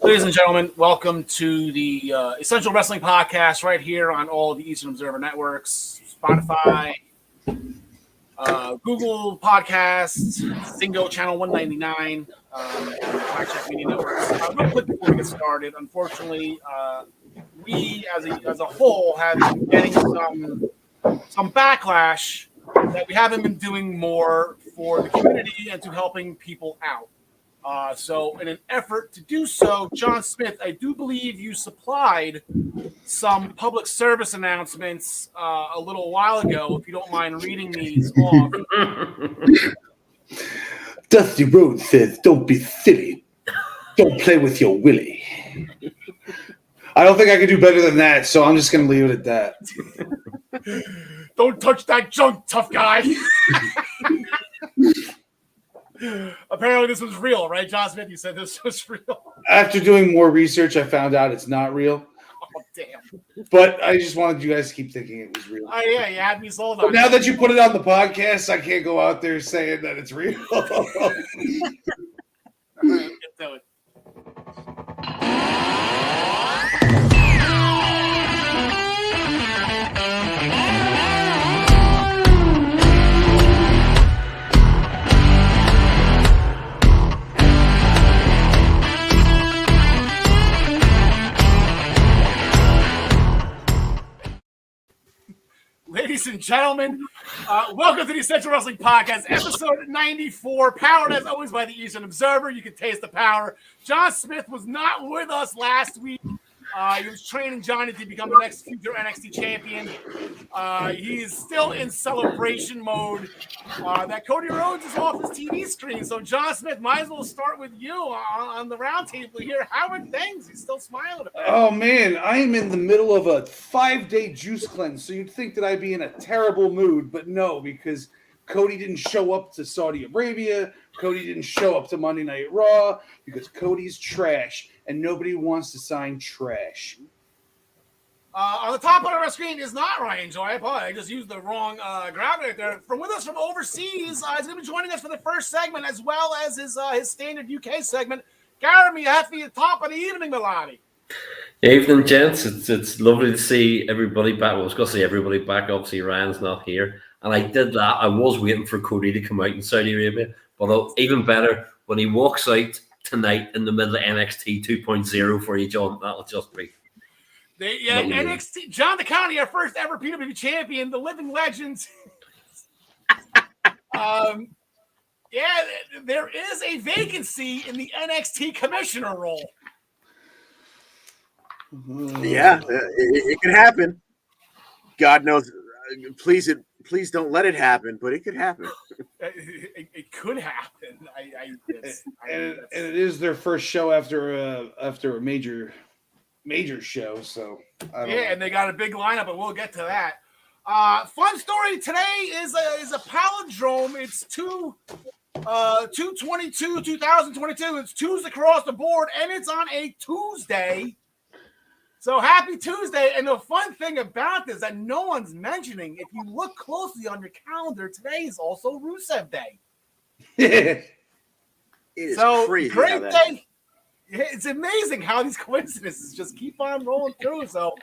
Ladies and gentlemen, welcome to the Essential Wrestling Podcast right here on all of the Eastern Observer networks, Spotify, Google Podcasts, Zingo Channel 199, Black Check Media Networks. Real quick before we get started, unfortunately, we as a whole have been getting some backlash that we haven't been doing more for the community and to helping people out. So in an effort to do so, John Smith, I do believe you supplied some public service announcements a little while ago, if you don't mind reading these off. Dusty Rhodes says, don't be silly. Don't play with your willy. I don't think I can do better than that, so I'm just going to leave it at that. Don't touch that junk, tough guy. Apparently this was real, right, John Smith? You said this was real. After doing more research, I found out it's not real. Oh, damn. But I just wanted you guys to keep thinking it was real. Oh, yeah, you had me sold on But now that you put it on the podcast, I can't go out there saying that it's real. All right, get to it. Ladies and gentlemen, welcome to the Essential Wrestling Podcast, episode 94, powered as always by the Eastern Observer. You can taste the power. John Smith was not with us last week. He was training Johnny to become the next future NXT champion. He is still in celebration mode. That Cody Rhodes is off his TV screen. So, John Smith, might as well start with you on the round table here. How are things? He's still smiling. Oh, man, I am in the middle of a 5-day juice cleanse, so you'd think that I'd be in a terrible mood, but no, because Cody didn't show up to Saudi Arabia. Cody didn't show up to Monday Night Raw because Cody's trash, and nobody wants to sign trash. On the top of our screen is not Ryan Joy. I just used the wrong grab right there. From with us from overseas, he's going to be joining us for the first segment as well as his standard UK segment. Gary Mehaffy at the top of the evening, Milani. Evening, gents. It's lovely to see everybody back. Well, I was going to say everybody back. Obviously, Ryan's not here. And I did that. I was waiting for Cody to come out in Saudi Arabia. But even better, when he walks out tonight in the middle of NXT 2.0 for you, John, that'll just be. NXT, John DeConnie, our first ever PWG champion, the living legend. There is a vacancy in the NXT commissioner role. Yeah, it could happen. God knows. Please don't let it happen, but it could happen. It could happen. And it is their first show after a major show, so I don't know. And they got a big lineup, but we'll get to that. Fun story today is a palindrome. It's 2/22, 2022. It's twos across the board, and it's on a Tuesday. So happy Tuesday. And the fun thing about this that no one's mentioning, if you look closely on your calendar, today is also Rusev Day. It is crazy. Great day. It's amazing how these coincidences just keep on rolling through. So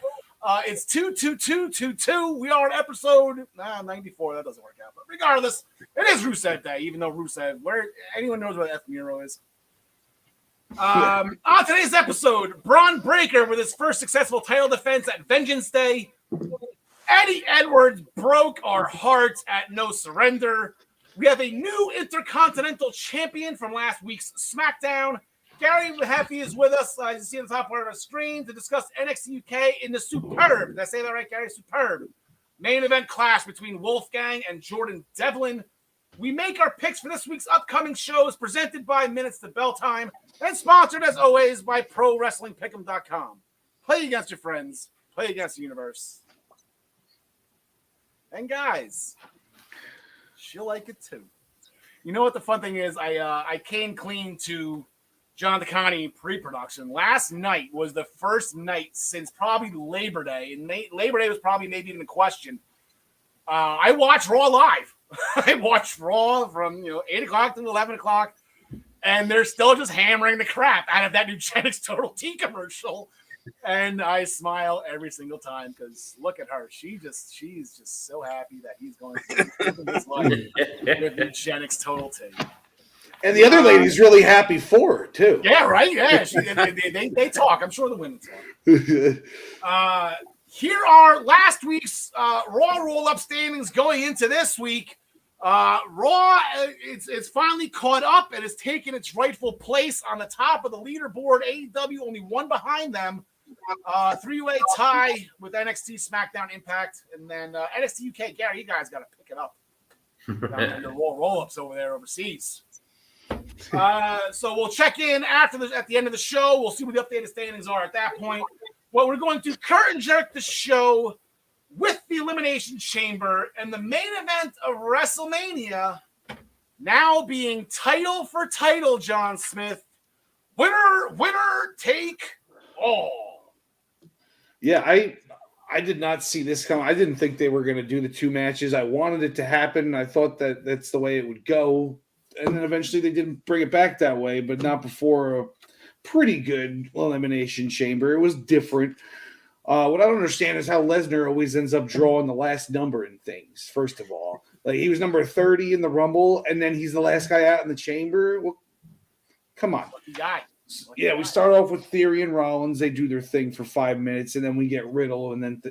it's 2/22/22. We are on episode 94. That doesn't work out. But regardless, it is Rusev Day, even though Rusev, where anyone knows what F Miro is. On today's episode, Braun Breaker with his first successful title defense at Vengeance Day. Eddie Edwards broke our hearts at No Surrender. We have a new Intercontinental Champion from last week's Smackdown. Gary Mehaffy is with us, as you see on the top part of our screen, to discuss NXT UK in the superb, did I say that right, Gary? Superb main event clash between Wolfgang and Jordan Devlin. We make our picks for this week's upcoming shows, presented by Minutes to Bell Time, and sponsored, as always, by ProWrestlingPick'em.com. Play against your friends. Play against the universe. And guys, she'll like it too. You know what the fun thing is? I came clean to John DeConnie pre-production. Last night was the first night since probably Labor Day, and Labor Day was probably maybe in the question. I watched Raw live. I watched Raw from 8 o'clock to 11 o'clock. and they're still just hammering the crap out of that Nugenix Total T commercial. And I smile every single time because look at her. She's just so happy that he's going to live his life with Nugenix Total T. And the other lady's really happy for her, too. Yeah, right? Yeah, they talk. I'm sure the women talk. Here are last week's Raw roll-up standings going into this week. Raw, it's finally caught up and has taken its rightful place on the top of the leaderboard. AEW only one behind them. Three-way tie with NXT, SmackDown, Impact, and then NXT UK. Gary, you guys got to pick it up. The roll-ups over there overseas. So we'll check in at the end of the show. We'll see what the updated standings are at that point. Well, we're going to curtain jerk the show with the Elimination Chamber and the main event of WrestleMania now being title for title, John Smith. Winner, take all. Yeah, I did not see this coming. I didn't think they were going to do the two matches. I wanted it to happen. I thought that that's the way it would go. And then eventually they didn't bring it back that way, but not before a pretty good Elimination Chamber. It was different. What I don't understand is how Lesnar always ends up drawing the last number in things, first of all. Like, he was number 30 in the Rumble, and then he's the last guy out in the Chamber. Well, come on. We start off with Theory and Rollins. They do their thing for 5 minutes, and then we get Riddle, and then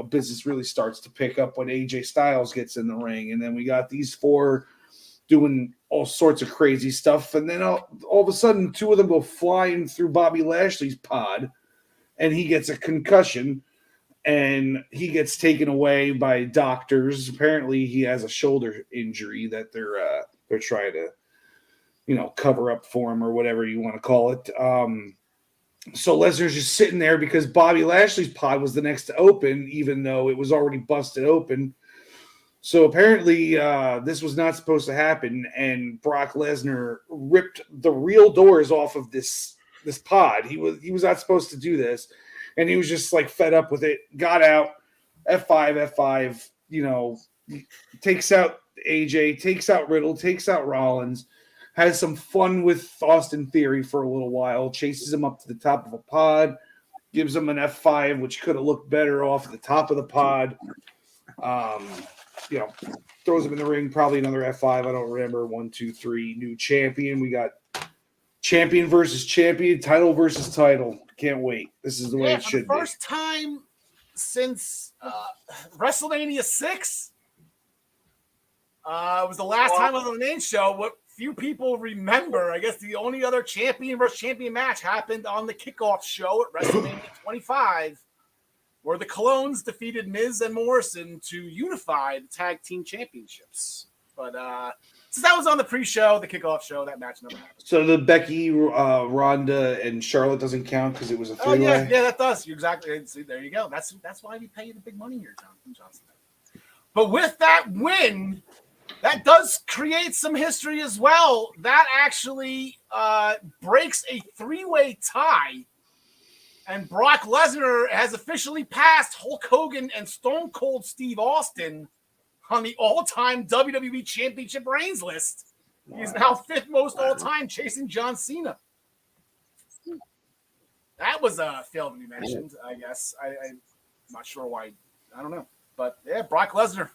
business really starts to pick up when AJ Styles gets in the ring. And then we got these four doing all sorts of crazy stuff. And then all of a sudden, two of them go flying through Bobby Lashley's pod, and he gets a concussion, and he gets taken away by doctors. Apparently, he has a shoulder injury that they're trying to, cover up for him or whatever you want to call it. So Lesnar's just sitting there because Bobby Lashley's pod was the next to open, even though it was already busted open. So apparently this was not supposed to happen, and Brock Lesnar ripped the real doors off of this pod. He was not supposed to do this, and he was just like fed up with it. Got out, F5, takes out AJ, takes out Riddle, takes out Rollins, has some fun with Austin Theory for a little while, chases him up to the top of a pod, gives him an F5, which could have looked better off the top of the pod. Throws him in the ring, probably another F5. I don't remember. 1, 2, 3, new champion. We got champion versus champion, title versus title. Can't wait. This is the way it should be. First time since WrestleMania 6. It was the last time on the main show. What few people remember, I guess the only other champion versus champion match happened on the kickoff show at WrestleMania 25. Where the Colognes defeated Miz and Morrison to unify the tag team championships. But since that was on the pre-show, the kickoff show, that match never happened. So the Becky, Ronda, and Charlotte doesn't count because it was a three-way? Oh, yeah, that does. You're exactly. See, there you go. That's why we pay you the big money here, Jonathan Johnson. But with that win, that does create some history as well. That actually breaks a three-way tie. And Brock Lesnar has officially passed Hulk Hogan and Stone Cold Steve Austin on the all-time WWE Championship reigns list. He's now fifth most all-time, chasing John Cena. That was a failed to be mentioned, I guess. I'm not sure why. I don't know. But, yeah, Brock Lesnar.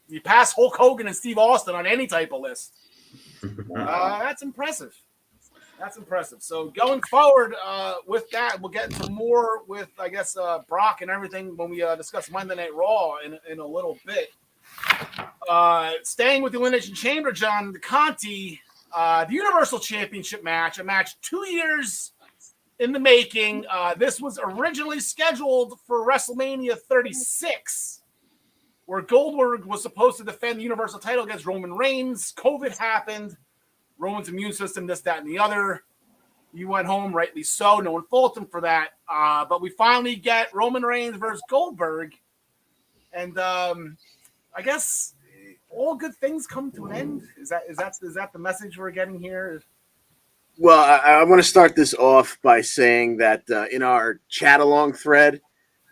You pass Hulk Hogan and Steve Austin on any type of list. That's impressive. That's impressive. So going forward with that, we'll get into more with, I guess, Brock and everything when we discuss Monday Night Raw in a little bit. Staying with the Elimination Chamber, John, the Conti, the Universal Championship match, a match 2 years in the making. This was originally scheduled for WrestleMania 36, where Goldberg was supposed to defend the Universal title against Roman Reigns. COVID happened. Roman's immune system, this, that, and the other. He went home, rightly so. No one faulted him for that. But we finally get Roman Reigns versus Goldberg. And I guess all good things come to an end. Is that the message we're getting here? Well, I want to start this off by saying that in our chat-along thread,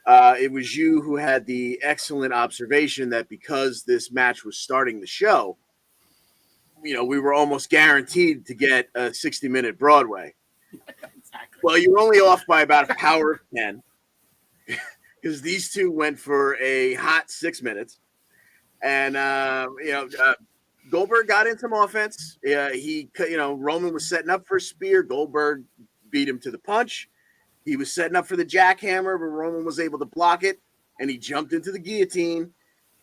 it was you who had the excellent observation that because this match was starting the show, we were almost guaranteed to get a 60-minute Broadway. Exactly. Well, you're only off by about a power of 10 because these two went for a hot 6 minutes. And, Goldberg got in some offense. Roman was setting up for a spear. Goldberg beat him to the punch. He was setting up for the jackhammer, but Roman was able to block it. And he jumped into the guillotine.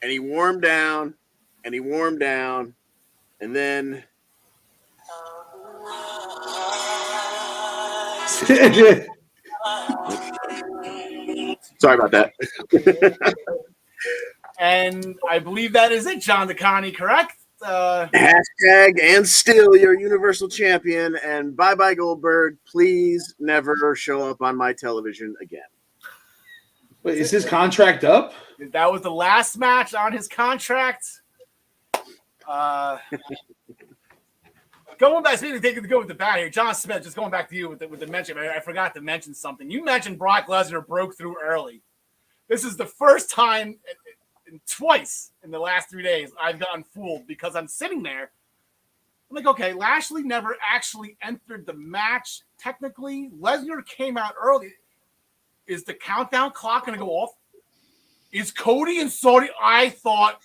And he warmed down. And then sorry about that. And I believe that is it, John DeConnie, correct? Hashtag and still your Universal Champion. And bye-bye, Goldberg. Please never show up on my television again. Wait, is his contract up? That was the last match on his contract. Going back, speaking of go with the bat here, John Smith, just going back to you with the mention. I forgot to mention something. You mentioned Brock Lesnar broke through early. This is the first time, twice in the last 3 days, I've gotten fooled because I'm sitting there. I'm like, okay, Lashley never actually entered the match. Technically, Lesnar came out early. Is the countdown clock going to go off? Is Cody and Saudi? I thought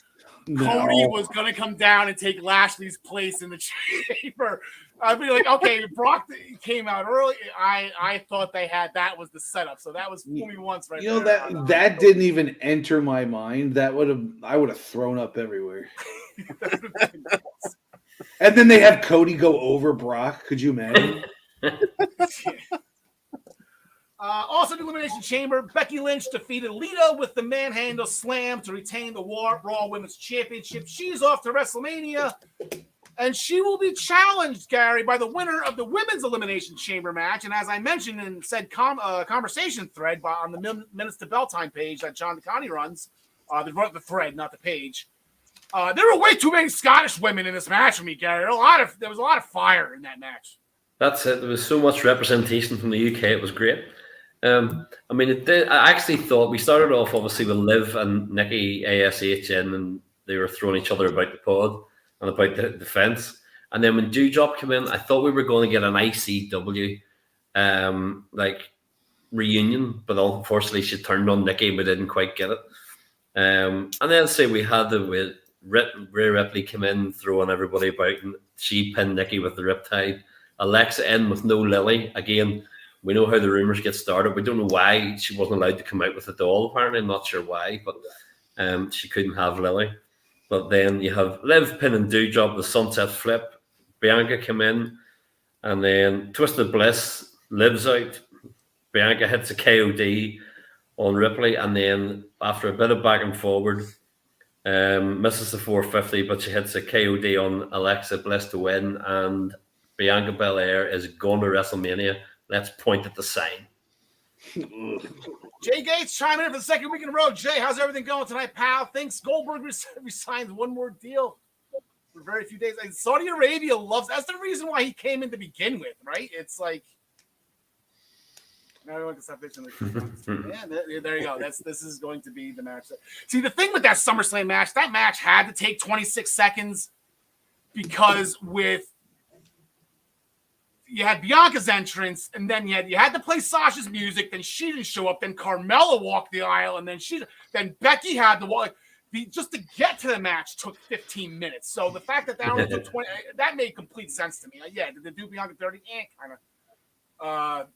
Cody was going to come down and take Lashley's place in the chamber. I'd be like, okay, Brock came out early. I thought that was the setup. So that was fool me once, right? That didn't even enter my mind. I would have thrown up everywhere. And then they have Cody go over Brock. Could you imagine? Also, the Elimination Chamber, Becky Lynch defeated Lita with the manhandle slam to retain the Raw Women's Championship. She's off to WrestleMania, and she will be challenged, Gary, by the winner of the Women's Elimination Chamber match. And as I mentioned in said conversation thread on the Minutes to Bell Time page that John DeConnie runs, the thread, not the page, there were way too many Scottish women in this match for me, Gary. There was a lot of fire in that match. That's it. There was so much representation from the UK. It was great. It did. I actually thought we started off obviously with Liv and Nikki ASH and they were throwing each other about the pod and about the fence. And then when Doudrop came in, I thought we were going to get an ICW reunion, but unfortunately she turned on Nikki and we didn't quite get it. And then say we had Rhea Ripley come in throwing everybody about and she pinned Nikki with the riptide. Alexa in with no Lily. Again, we know how the rumors get started. We don't know why she wasn't allowed to come out with a doll, apparently. I'm not sure why, but she couldn't have Lily. But then you have Liv pinning Doudrop, the sunset flip. Bianca came in, and then Twisted Bliss, Liv's out. Bianca hits a KOD on Ripley, and then after a bit of back and forward, misses the 450, but she hits a KOD on Alexa Bliss to win, and Bianca Belair is going to WrestleMania. Let's point at the sign. Jay Gates chiming in for the second week in a row. Jay, how's everything going tonight, pal? Thinks Goldberg resigns one more deal for very few days. And Saudi Arabia loves that's the reason why he came in to begin with, right? It's like now everyone can stop bitching. Yeah, there you go. This is going to be the match. See, the thing with that SummerSlam match, that match had to take 26 seconds because you had Bianca's entrance, and then you had to play Sasha's music. Then she didn't show up. Then Carmella walked the aisle, and then Becky had to walk. Just to get to the match took 15 minutes. So the fact that only took 20, that made complete sense to me. Did they do Bianca dirty? Kind of.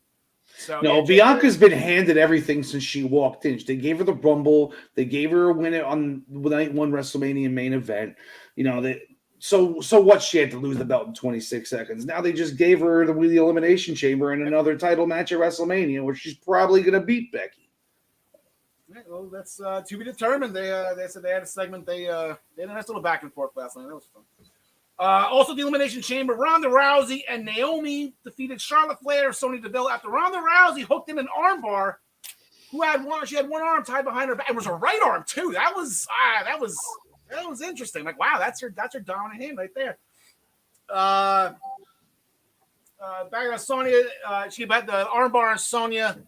No, Bianca's been handed everything since she walked in. They gave her the Rumble. They gave her a win on night one WrestleMania main event. So what? She had to lose the belt in 26 seconds. Now they just gave her the Elimination Chamber and another title match at WrestleMania, where she's probably going to beat Becky. Right, well, that's to be determined. They said they had a segment. They had a nice little back and forth last night. That was fun. Also, the Elimination Chamber, Ronda Rousey and Naomi defeated Charlotte Flair, Sonya Deville after Ronda Rousey hooked in an armbar. She had one arm tied behind her back. It was her right arm too. That was interesting. Like, wow, that's her dominant hand right there. Back on Sonya, she had the armbar on Sonya.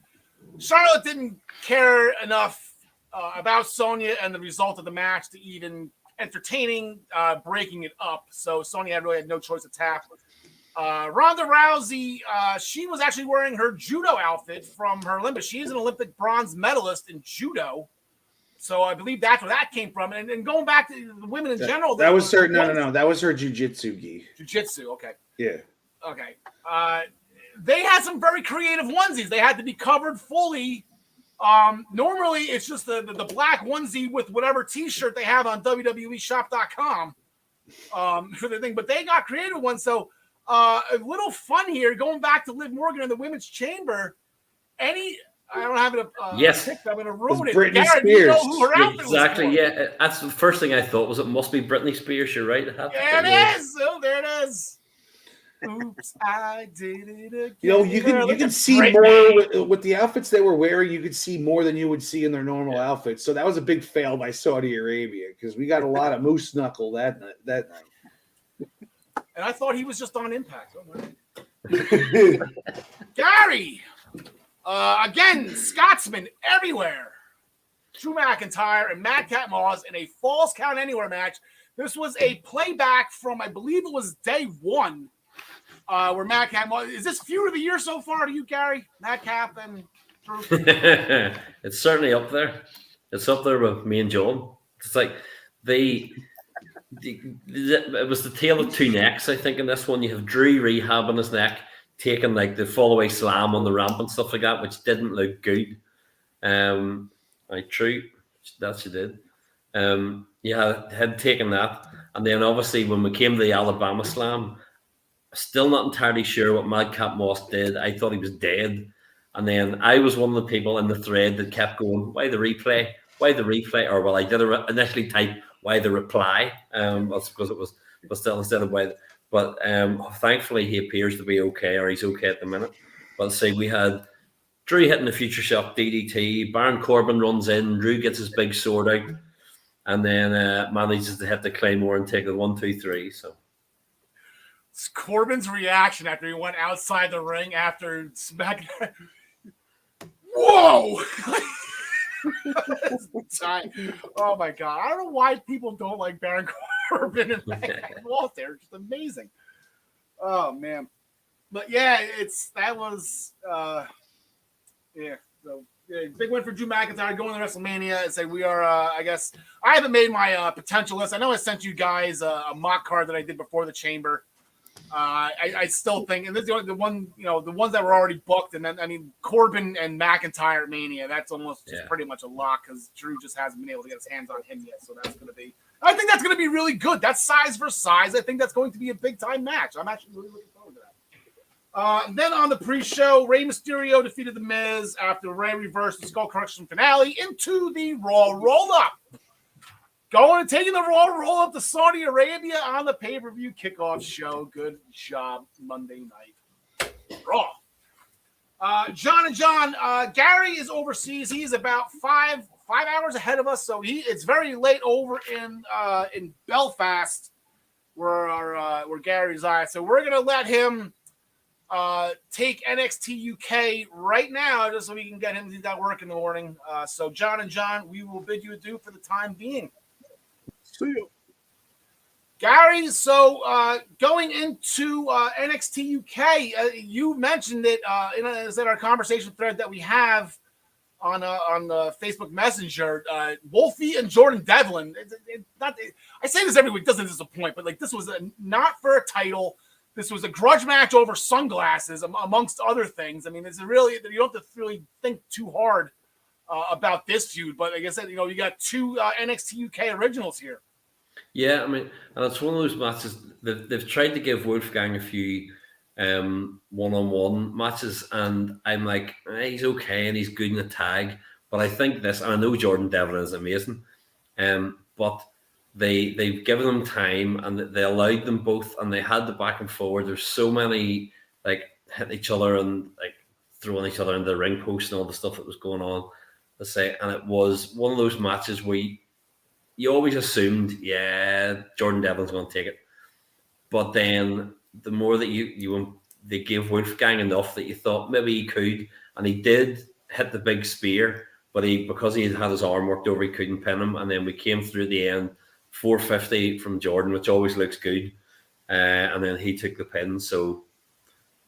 Charlotte didn't care enough about Sonya and the result of the match to even entertaining, breaking it up. So Sonya really had no choice to tap. Ronda Rousey, she was actually wearing her judo outfit from her Olympics. She's an Olympic bronze medalist in judo. So I believe that's where that came from. And going back to the women in general. That was her, no. That was her jiu-jitsu gi. Jiu-jitsu, okay. Yeah. Okay. They had some very creative onesies. They had to be covered fully. Normally, it's just the black onesie with whatever T-shirt they have on WWEshop.com for the thing. But they got creative ones. So a little fun here, going back to Liv Morgan in the women's chamber. I don't have it. Yes, picked. I'm going to ruin it. Britney Garrett, Spears. you know who her outfit exactly. was for. Yeah, that's the first thing I thought. Was it must be Britney Spears? You're right. There it is. Oh, there it is. Oops, I did it again. You can see more with the outfits they were wearing. You could see more than you would see in their normal outfits. So that was a big fail by Saudi Arabia because we got a lot of moose knuckle that night. And I thought he was just on Impact. Oh, Gary, again, Scotsman everywhere. Drew McIntyre and Madcap Moss in a Falls Count Anywhere match. This was a playback from, I believe it was day one. Where Madcap is this feud of the year so far to you, Gary? Madcap and Drew? It's certainly up there. It's up there with me and John. It's like it was the tale of two necks, I think, in this one. You have Drew rehabbing his neck, taking like the fallaway slam on the ramp and stuff like that, which didn't look good. True, that she did. Had taken that, and then obviously when we came to the Alabama slam, still not entirely sure what Madcap Moss did. I thought he was dead. And then I was one of the people in the thread that kept going, why the replay? Why the replay? Or, well, I did initially type, why the reply? That's because it was still instead of why. But thankfully, he appears to be okay, or he's okay at the minute. But see, we had Drew hitting the Future Shock DDT. Baron Corbin runs in. Drew gets his big sword out. And then manages to hit the Claymore and take the 1, 2, 3. So. Corbin's reaction after he went outside the ring after Smackdown. Whoa! Oh my god! I don't know why people don't like Baron Corbin and Walt. They're just amazing. Oh man, but yeah, that was So big win for Drew McIntyre going to WrestleMania. And say we are. I guess I haven't made my potential list. I know I sent you guys a mock card that I did before the Chamber. I still think, and this is the one, the ones that were already booked, and then I mean Corbin and McIntyre at Mania. That's almost just pretty much a lock because Drew just hasn't been able to get his hands on him yet. So that's going to be. I think that's going to be really good. That's size versus size. I think that's going to be a big time match. I'm actually really looking forward to that. Then on the pre-show, Rey Mysterio defeated The Miz after Rey reversed the Skull Crushing finale into the Raw roll-up. Going and taking the Raw roll-up to Saudi Arabia on the pay-per-view kickoff show. Good job, Monday Night Raw. John and John, Gary is overseas. He's about five hours ahead of us, so it's very late over in Belfast, where Gary resides. So we're gonna let him take NXT UK right now, just so we can get him to do that work in the morning. So John and John, we will bid you adieu for the time being. See you. Gary, so going into NXT UK, you mentioned it in our conversation thread that we have on the Facebook Messenger. Wolfie and Jordan Devlin. I say this every week, doesn't disappoint, but like this was not for a title. This was a grudge match over sunglasses, amongst other things. I mean, it's really, you don't have to really think too hard about this feud. But like I said, you got two NXT UK originals here. Yeah, I mean, and it's one of those matches that they've tried to give Wolfgang a few one-on-one matches, and I'm like, he's okay and he's good in the tag, but I think this, and I know Jordan Devlin is amazing, but they've given them time and they allowed them both, and they had the back and forward. There's so many like hitting each other and like throwing each other into the ring post and all the stuff that was going on. Let's say, and it was one of those matches where you always assumed, Jordan Devlin's going to take it. But then the more that they gave Wolfgang enough that you thought maybe he could, and he did hit the big spear, but because he had his arm worked over, he couldn't pin him. And then we came through at the end, 450 from Jordan, which always looks good. And then he took the pin. So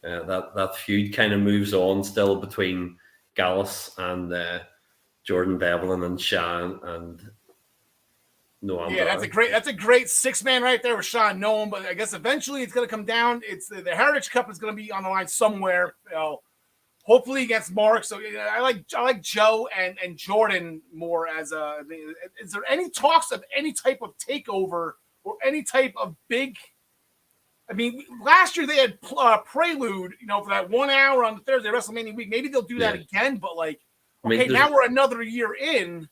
that feud kind of moves on still between Gallus and Jordan Devlin and Sean and Noam. Yeah, that's a great 6-man right there with Sean Noam. But I guess eventually it's going to come down. It's the Heritage Cup is going to be on the line somewhere. Hopefully against Mark. So I like Joe and Jordan more as a. Is there any talks of any type of takeover or any type of big? I mean, last year they had Prelude, for that 1 hour on the Thursday WrestleMania week. Maybe they'll do that again. But now we're another year in.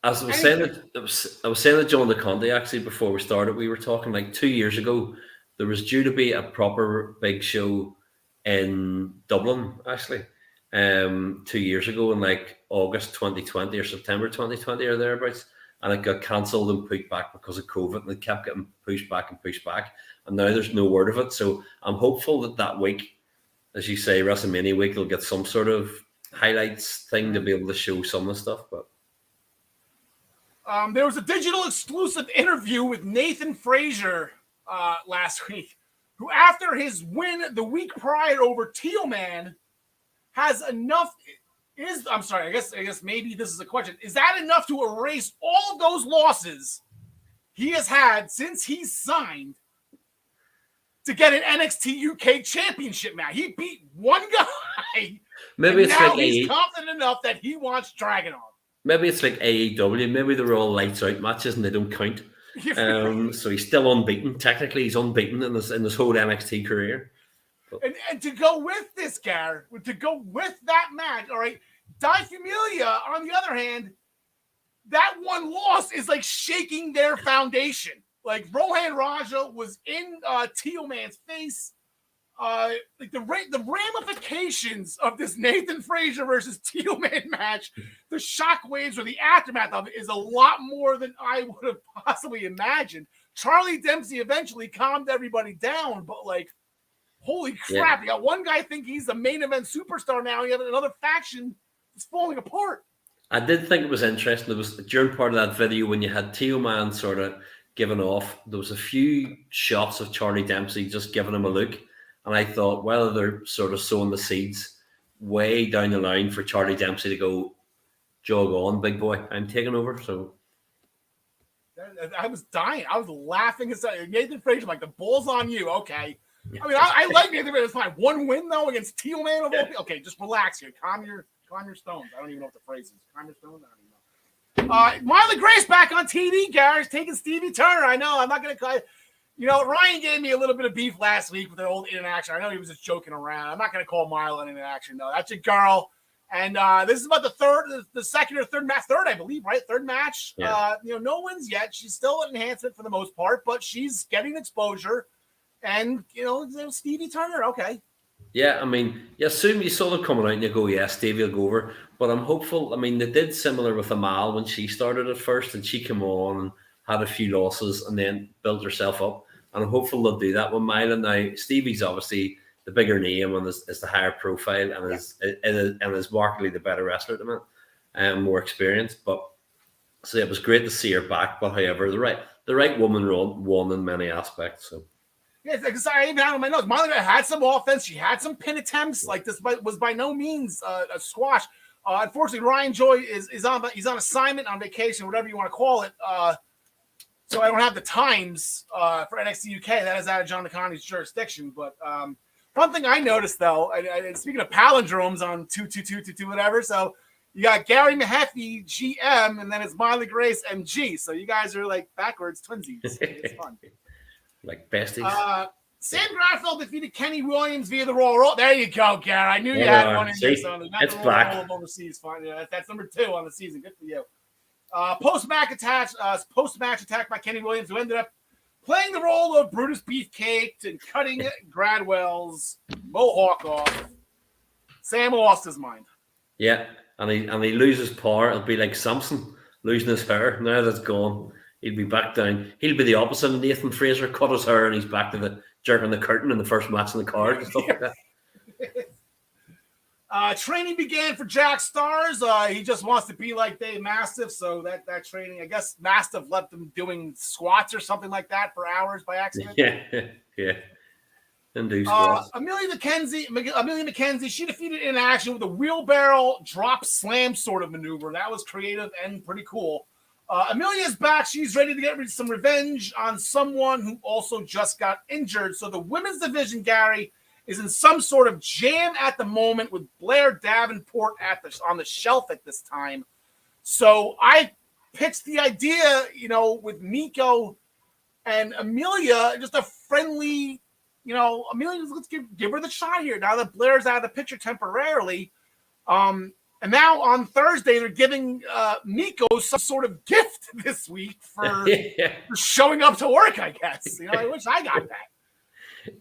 As I was saying that John DeConte actually before we started, we were talking like 2 years ago. There was due to be a proper big show in Dublin actually, 2 years ago in like August 2020 or September 2020 or thereabouts, and it got cancelled and pushed back because of COVID, and it kept getting pushed back, and now there's no word of it. So I'm hopeful that week, as you say, WrestleMania week, will get some sort of highlights thing to be able to show some of the stuff, but. There was a digital exclusive interview with Nathan Frazier last week, who after his win the week prior over Tealman has enough. I guess maybe this is a question. Is that enough to erase all of those losses he has had since he's signed to get an NXT UK Championship match? He beat one guy. Maybe it's now he's confident enough that he wants Dragon on. Maybe it's like AEW. Maybe they're all lights out matches and they don't count. So he's still unbeaten. Technically, he's unbeaten in his whole NXT career. And to go with this, Gar, to go with that match, all right, Amelia, on the other hand, that one loss is like shaking their foundation. Like Rohan Raja was in Tealman's face. Like the ramifications of this Nathan Frazier versus Tealman match, the shockwaves or the aftermath of it is a lot more than I would have possibly imagined. Charlie Dempsey eventually calmed everybody down, but holy crap, you got one guy think he's the main event superstar now, you have another faction that's falling apart. I did think it was interesting. There was during part of that video when you had Tealman sort of giving off, there was a few shots of Charlie Dempsey just giving him a look. And I thought, well, they're sort of sowing the seeds way down the line for Charlie Dempsey to go, jog on, big boy. I'm taking over. So I was dying. I was laughing. Nathan Frazier, the ball's on you. Okay. I mean, I like Nathan Frazier. It's fine. One win, though, against Tealman. Okay, just relax here. Calm your stones. I don't even know what the phrase is. Calm your stones? I don't even know. Miley Grace back on TV, Garage, taking Stevie Turner. I know. I'm not going to... Ryan gave me a little bit of beef last week with the old Inaction. I know he was just joking around. I'm not going to call Milo an Inaction, though. That's your girl. And this is about the second or third match. Third, I believe, right? Third match. Yeah. No wins yet. She's still an enhancement for the most part, but she's getting exposure. And, Stevie Turner, okay. Yeah, I mean, you assume you saw them coming out and you go, yeah, Stevie will go over. But I'm hopeful. I mean, they did similar with Amal when she started at first and she came on and had a few losses and then built herself up. And I'm hopeful they'll do that with Mila. Now, Stevie's obviously the bigger name and is the higher profile and is markedly the better wrestler at the minute and more experienced. But so it was great to see her back. But however, the right woman won in many aspects. So yeah, because I even had on my notes. Mila had some offense. She had some pin attempts. This was by no means a squash. Unfortunately, Ryan Joy is on assignment, on vacation, whatever you want to call it. So I don't have the times for NXT UK. That is out of John DeConte's jurisdiction. But one thing I noticed, though, and speaking of palindromes on 22222 whatever, so you got Gary Mehaffy, GM, and then it's Miley Grace, MG. So you guys are backwards twinsies. It's fun. Like besties. Sam Graffield defeated Kenny Williams via the Royal. There you go, Gary. I knew you had one in there. So it's black. Overseas. Fine. Yeah, that's number 2 on the season. Good for you. Post-match attack by Kenny Williams, who ended up playing the role of Brutus Beefcake and cutting Gradwell's mohawk off. Sam lost his mind. Yeah, and he loses power. It'll be like Samson losing his hair. Now that's gone, he'll be back down. He'll be the opposite of Nathan Frazier. Cut his hair and he's back to the jerking the curtain in the first match in the card and stuff like that. Training began for Jack Stars. He just wants to be like Dave Mastiff, so that training, I guess Mastiff left him doing squats or something like that for hours by accident. Yeah. And do squats. Amelia Mckenzie, she defeated In Action with a wheelbarrow drop slam sort of maneuver. That was creative and pretty cool. Amelia's back. She's ready to get some revenge on someone who also just got injured. So the women's division, Gary, is in some sort of jam at the moment with Blair Davenport on the shelf at this time. So I pitched the idea, with Miko and Amelia, just a friendly, Amelia, let's give her the shot here now that Blair's out of the picture temporarily. And now on Thursday, they're giving Miko some sort of gift this week for showing up to work, I guess. I wish I got that.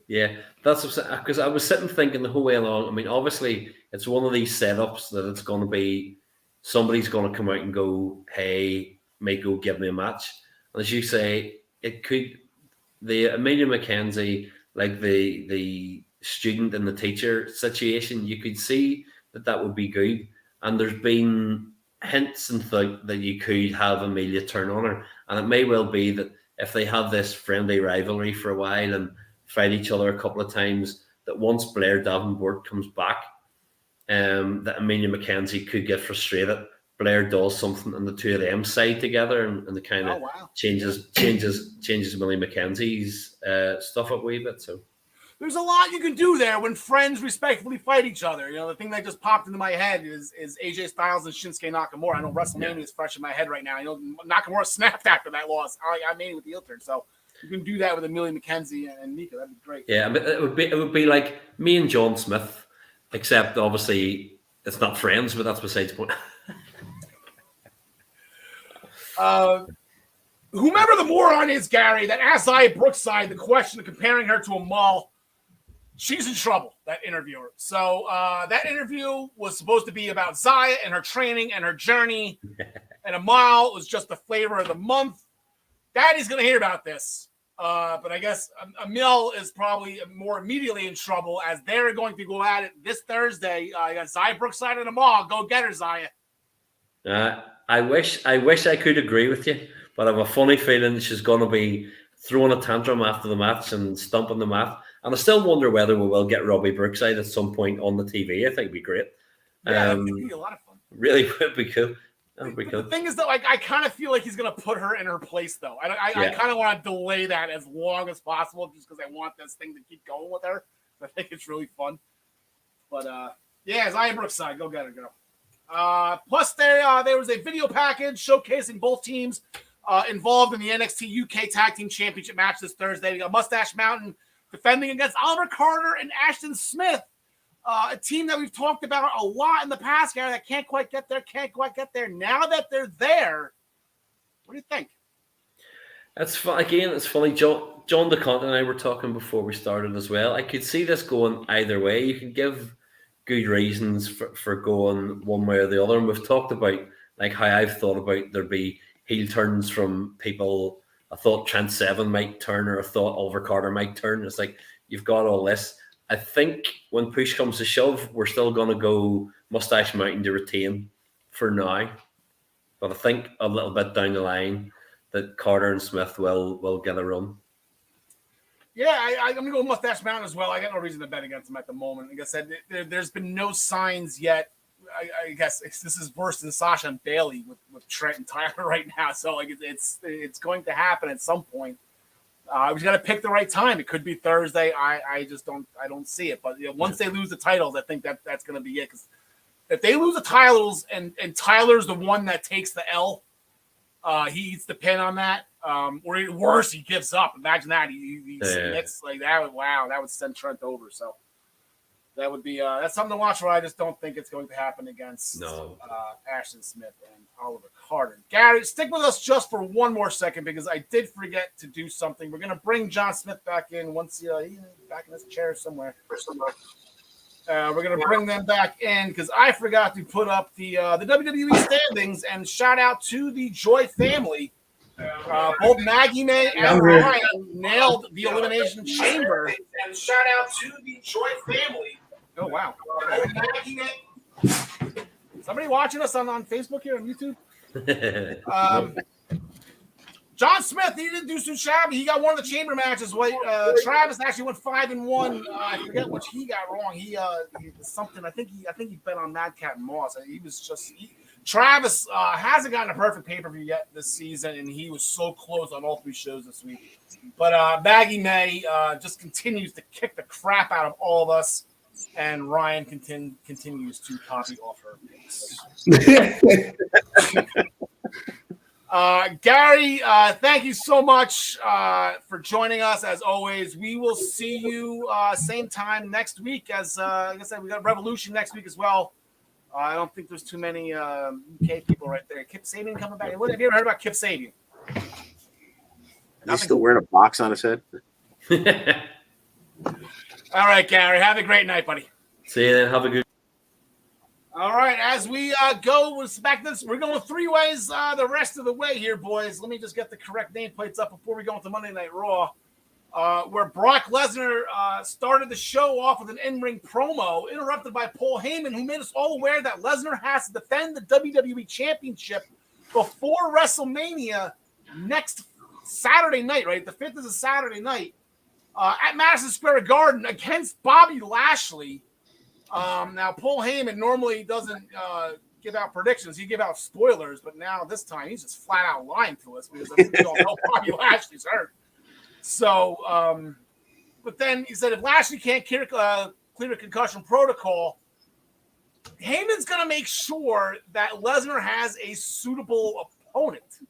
Yeah, that's because I was sitting thinking the whole way along. I mean, obviously, it's one of these setups that it's going to be somebody's going to come out and go, "Hey, Miko, give me a match." And as you say, it could the Amelia Mckenzie, like the student and the teacher situation. You could see that would be good, and there's been hints and that you could have Amelia turn on her, and it may well be that if they have this friendly rivalry for a while and fight each other a couple of times, that once Blair Davenport comes back, that Amelia Mckenzie could get frustrated. Blair does something and the two of them side together and the kind of changes Amelia Mackenzie's stuff up a wee bit. So there's a lot you can do there when friends respectfully fight each other. The thing that just popped into my head is AJ Styles and Shinsuke Nakamura. I know WrestleMania is fresh in my head right now. Nakamura snapped after that loss. I made it with the heel turn. So you can do that with Amelia Mckenzie and Mika. That'd be great. Yeah, but it would be like me and John Smith, except obviously it's not friends, but that's besides the point. Whomever the moron is, Gary, that asked Zaya Brookside the question of comparing her to Amal, she's in trouble, that interviewer. So that interview was supposed to be about Zaya and her training and her journey, and Amal was just the flavor of the month. Daddy's going to hear about this. But I guess Emil is probably more immediately in trouble as they're going to go at it this Thursday. I got Zaya Brookside and Amal. Go get her, Zaya. I wish I could agree with you, but I have a funny feeling she's going to be throwing a tantrum after the match and stomping the mat. And I still wonder whether we will get Robbie Brookside at some point on the TV. I think it'd be great. Yeah, it'd be a lot of fun. Really would be cool. The thing is, though, I kind of feel like he's going to put her in her place, though. I kind of want to delay that as long as possible just because I want this thing to keep going with her. I think it's really fun. But, Zaya Brookside, go get her, girl. Plus, there was a video package showcasing both teams involved in the NXT UK Tag Team Championship match this Thursday. We got Mustache Mountain defending against Oliver Carter and Ashton Smith. A team that we've talked about a lot in the past, Gary, that can't quite get there. Now that they're there, what do you think? It's funny. John DeConte and I were talking before we started as well. I could see this going either way. You can give good reasons for going one way or the other. And we've talked about like how I've thought about there be heel turns from people. I thought Trent Seven might turn, or I thought Oliver Carter might turn. It's like you've got all this. I think when push comes to shove, we're still going to go Mustache Mountain to retain for now. But I think a little bit down the line that Carter and Smith will get a run. Yeah, I'm going to go Mustache Mountain as well. I got no reason to bet against him at the moment. Like I said, there's been no signs yet. I guess this is worse than Sasha and Bailey with Trent and Tyler right now. So like it's going to happen at some point. We just got to pick the right time. It could be Thursday. I just don't see it. But once they lose the titles, I think that's going to be it. Because if they lose the titles and Tyler's the one that takes the L, he eats the pin on that. Or even worse, he gives up. Imagine that. He submits like that. Wow, that would send Trent over. So that would be that's something to watch. Where I just don't think it's going to happen against Ashton Smith and Oliver Carter. Gary, stick with us just for one more second because I did forget to do something. We're going to bring John Smith back in once he's back in his chair somewhere. We're going to bring them back in because I forgot to put up the WWE standings and shout out to the Joy family. Both Maggie May and Ryan nailed the Elimination Chamber. And shout out to the Joy family. Oh, wow. Somebody watching us on Facebook here on YouTube? John Smith, he didn't do so shabby. He got one of the chamber matches. Travis actually went 5-1. I forget what he got wrong. He something. I think he bet on Madcap and Moss. He was just Travis hasn't gotten a perfect pay-per-view yet this season, and he was so close on all 3 shows this week. But Maggie May just continues to kick the crap out of all of us, and Ryan continues to copy off her picks. Gary, thank you so much for joining us. As always, we will see you same time next week. As like I said, we got Revolution next week as well. I don't think there's too many UK people right there. Kip Sabian coming back. What have you ever heard about Kip Sabian? He's still wearing a box on his head. All right, Gary. Have a great night, buddy. See you then. Have a good. All right, as we go with Smackdown, we're going 3 ways the rest of the way here, boys. Let me just get the correct nameplates up before we go into Monday Night Raw, where Brock Lesnar started the show off with an in-ring promo, interrupted by Paul Heyman, who made us all aware that Lesnar has to defend the WWE Championship before WrestleMania next Saturday night, right? The 5th is a Saturday night at Madison Square Garden against Bobby Lashley. Now, Paul Heyman normally doesn't give out predictions. He give out spoilers, but now this time he's just flat out lying to us because we don't know Bobby Lashley's hurt. So, but then he said if Lashley can't clear the concussion protocol, Heyman's going to make sure that Lesnar has a suitable opponent.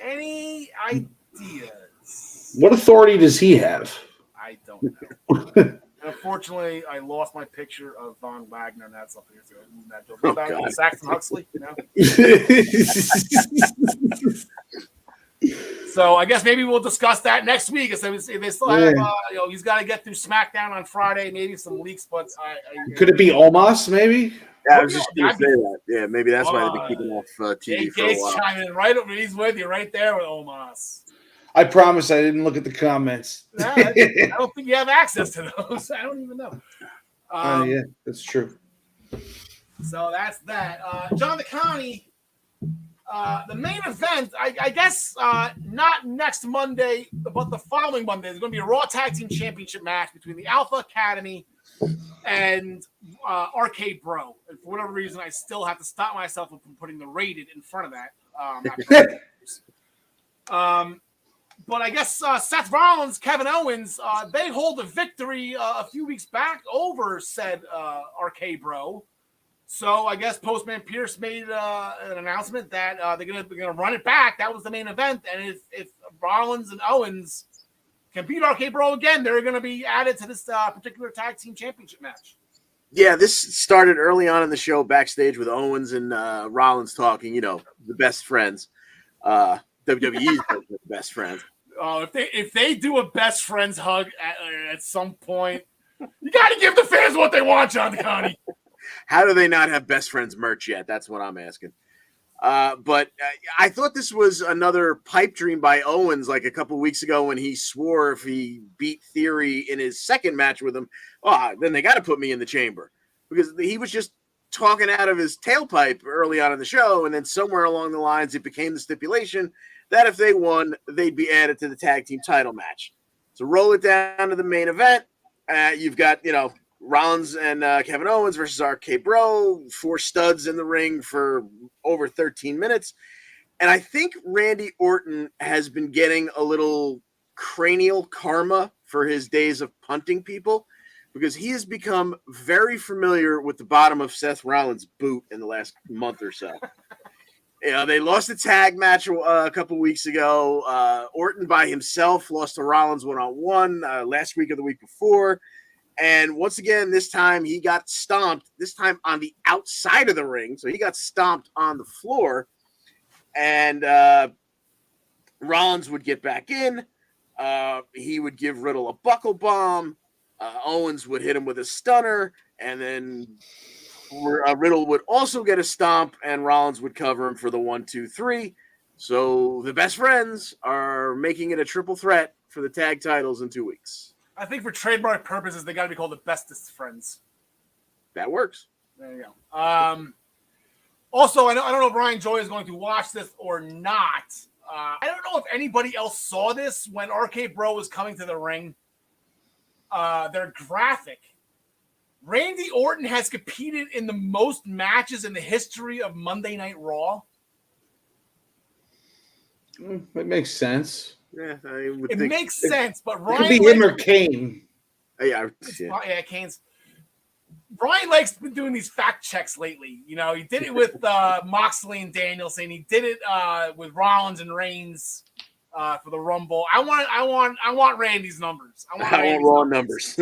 Any ideas? What authority does he have? I don't know. Unfortunately, I lost my picture of Von Wagner, and that's up here. So that joke about Saxon Huxley, you know. So I guess maybe we'll discuss that next week. So they still have, he's got to get through SmackDown on Friday, maybe some leaks. But could it be Omos? Maybe. Yeah, I was just going to say that. Yeah, maybe that's why they've been keeping off TV for a while. Chiming in right over. He's with you right there with Omos. I promise I didn't look at the comments. No, I don't think you have access to those. I don't even know. Yeah, that's true. So that's that. John DeConnie, the main event, I guess not next Monday, but the following Monday, there's going to be a Raw Tag Team Championship match between the Alpha Academy and Arcade Bro. And for whatever reason, I still have to stop myself from putting the rated in front of that. But I guess Seth Rollins, Kevin Owens, they hold a victory a few weeks back over said Arcade Bro. So I guess Postman Pierce made an announcement that they're gonna run it back. That was the main event, and if Rollins and Owens can beat Arcade Bro again, they're going to be added to this particular tag team championship match. Yeah, this started early on in the show backstage with Owens and Rollins talking. The best friends. WWE's the best friends. Oh, if they do a best friends hug at some point, you got to give the fans what they want, John DeConnie. How do they not have best friends merch yet? That's what I'm asking. But I thought this was another pipe dream by Owens like a couple weeks ago when he swore if he beat Theory in his second match with him, then they got to put me in the chamber. Because he was just talking out of his tailpipe early on in the show, and then somewhere along the lines it became the stipulation that if they won, they'd be added to the tag team title match. So roll it down to the main event. You've got, Rollins and Kevin Owens versus Arcade Bro, 4 studs in the ring for over 13 minutes. And I think Randy Orton has been getting a little cranial karma for his days of punting people because he has become very familiar with the bottom of Seth Rollins' boot in the last month or so. They lost a tag match a couple weeks ago. Orton by himself lost to Rollins one-on-one last week or the week before. And once again, this time he got stomped, this time on the outside of the ring. So he got stomped on the floor. And Rollins would get back in. He would give Riddle a buckle bomb. Owens would hit him with a stunner. And then Riddle would also get a stomp, and Rollins would cover him for the 1-2-3. So the best friends are making it a triple threat for the tag titles in 2 weeks. I think for trademark purposes, they got to be called the bestest friends. That works. There you go. Also, I don't know if Ryan Joy is going to watch this or not. I don't know if anybody else saw this when RK Bro was coming to the ring. Their graphic. Randy Orton has competed in the most matches in the history of Monday Night Raw. It makes sense. Yeah, I would It think makes sense, but It Ryan could be him or Kane. Yeah, Kane's. Ryan likes been doing these fact checks lately. You know, he did it with Moxley and Danielson. He did it with Rollins and Reigns for the Rumble. I want Randy's numbers. I want Raw numbers.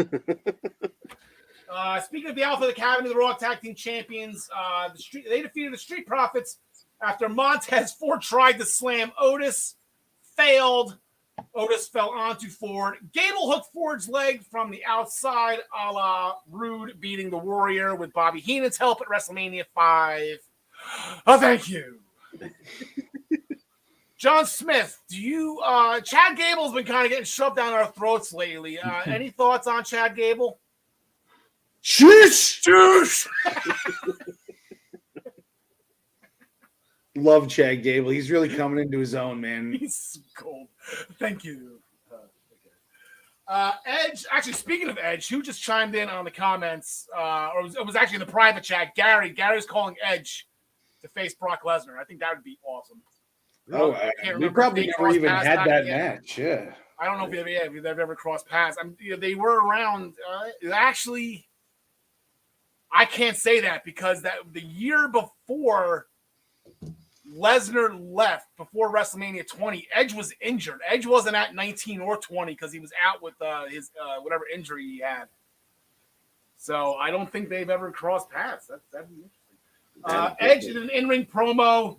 Speaking of the Alpha Academy, the Raw Tag Team Champions, they defeated the Street Profits after Montez Ford tried to slam Otis, failed. Otis fell onto Ford. Gable hooked Ford's leg from the outside, a la Rude beating the Warrior with Bobby Heenan's help at WrestleMania 5. Oh, thank you. John Smith, do you Chad Gable's been kind of getting shoved down our throats lately. Any thoughts on Chad Gable? Shush! Love Chad Gable. He's really coming into his own, man. He's cold. Thank you. Edge, actually, speaking of Edge, who just chimed in on the comments, or it was actually in the private chat, Gary's calling Edge to face Brock Lesnar. I think that would be awesome. Oh, we probably never even had that match. Yeah. I don't know if they've ever crossed paths. They were around. Actually, I can't say that because the year before Lesnar left, before WrestleMania 20, Edge was injured. Edge wasn't at 19 or 20 because he was out with his whatever injury he had. So I don't think they've ever crossed paths. That'd be interesting. Edge did an in-ring promo.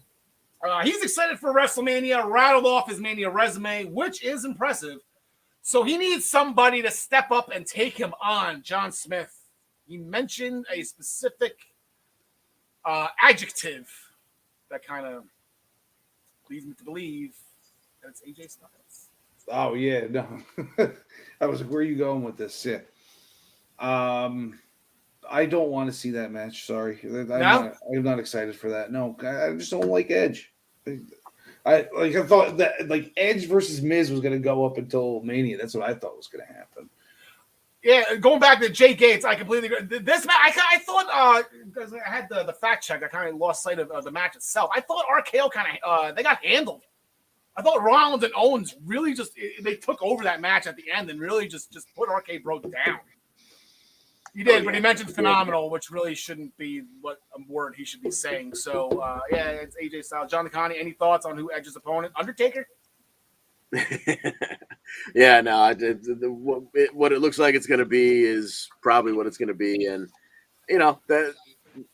He's excited for WrestleMania, rattled off his Mania resume, which is impressive. So he needs somebody to step up and take him on. John Smith, he mentioned a specific adjective that kind of leads me to believe that it's AJ Styles. Oh, yeah. No. I was like, where are you going with this? Yeah. I don't want to see that match. Sorry. I'm not excited for that. No, I just don't like Edge. I thought that like Edge versus Miz was going to go up until Mania. That's what I thought was going to happen. Yeah, going back to Jay Gates, I completely agree. This match, I thought because I had the fact check, I kind of lost sight of the match itself. I thought RKO kind of they got handled. I thought Rollins and Owens really they took over that match at the end and really just put RK Bro down. He did, but he mentioned phenomenal, which really shouldn't be what a word he should be saying. So, it's AJ Styles. John DeConnie, any thoughts on who Edge's opponent? Undertaker? Yeah, no, what it looks like it's going to be is probably what it's going to be. And, that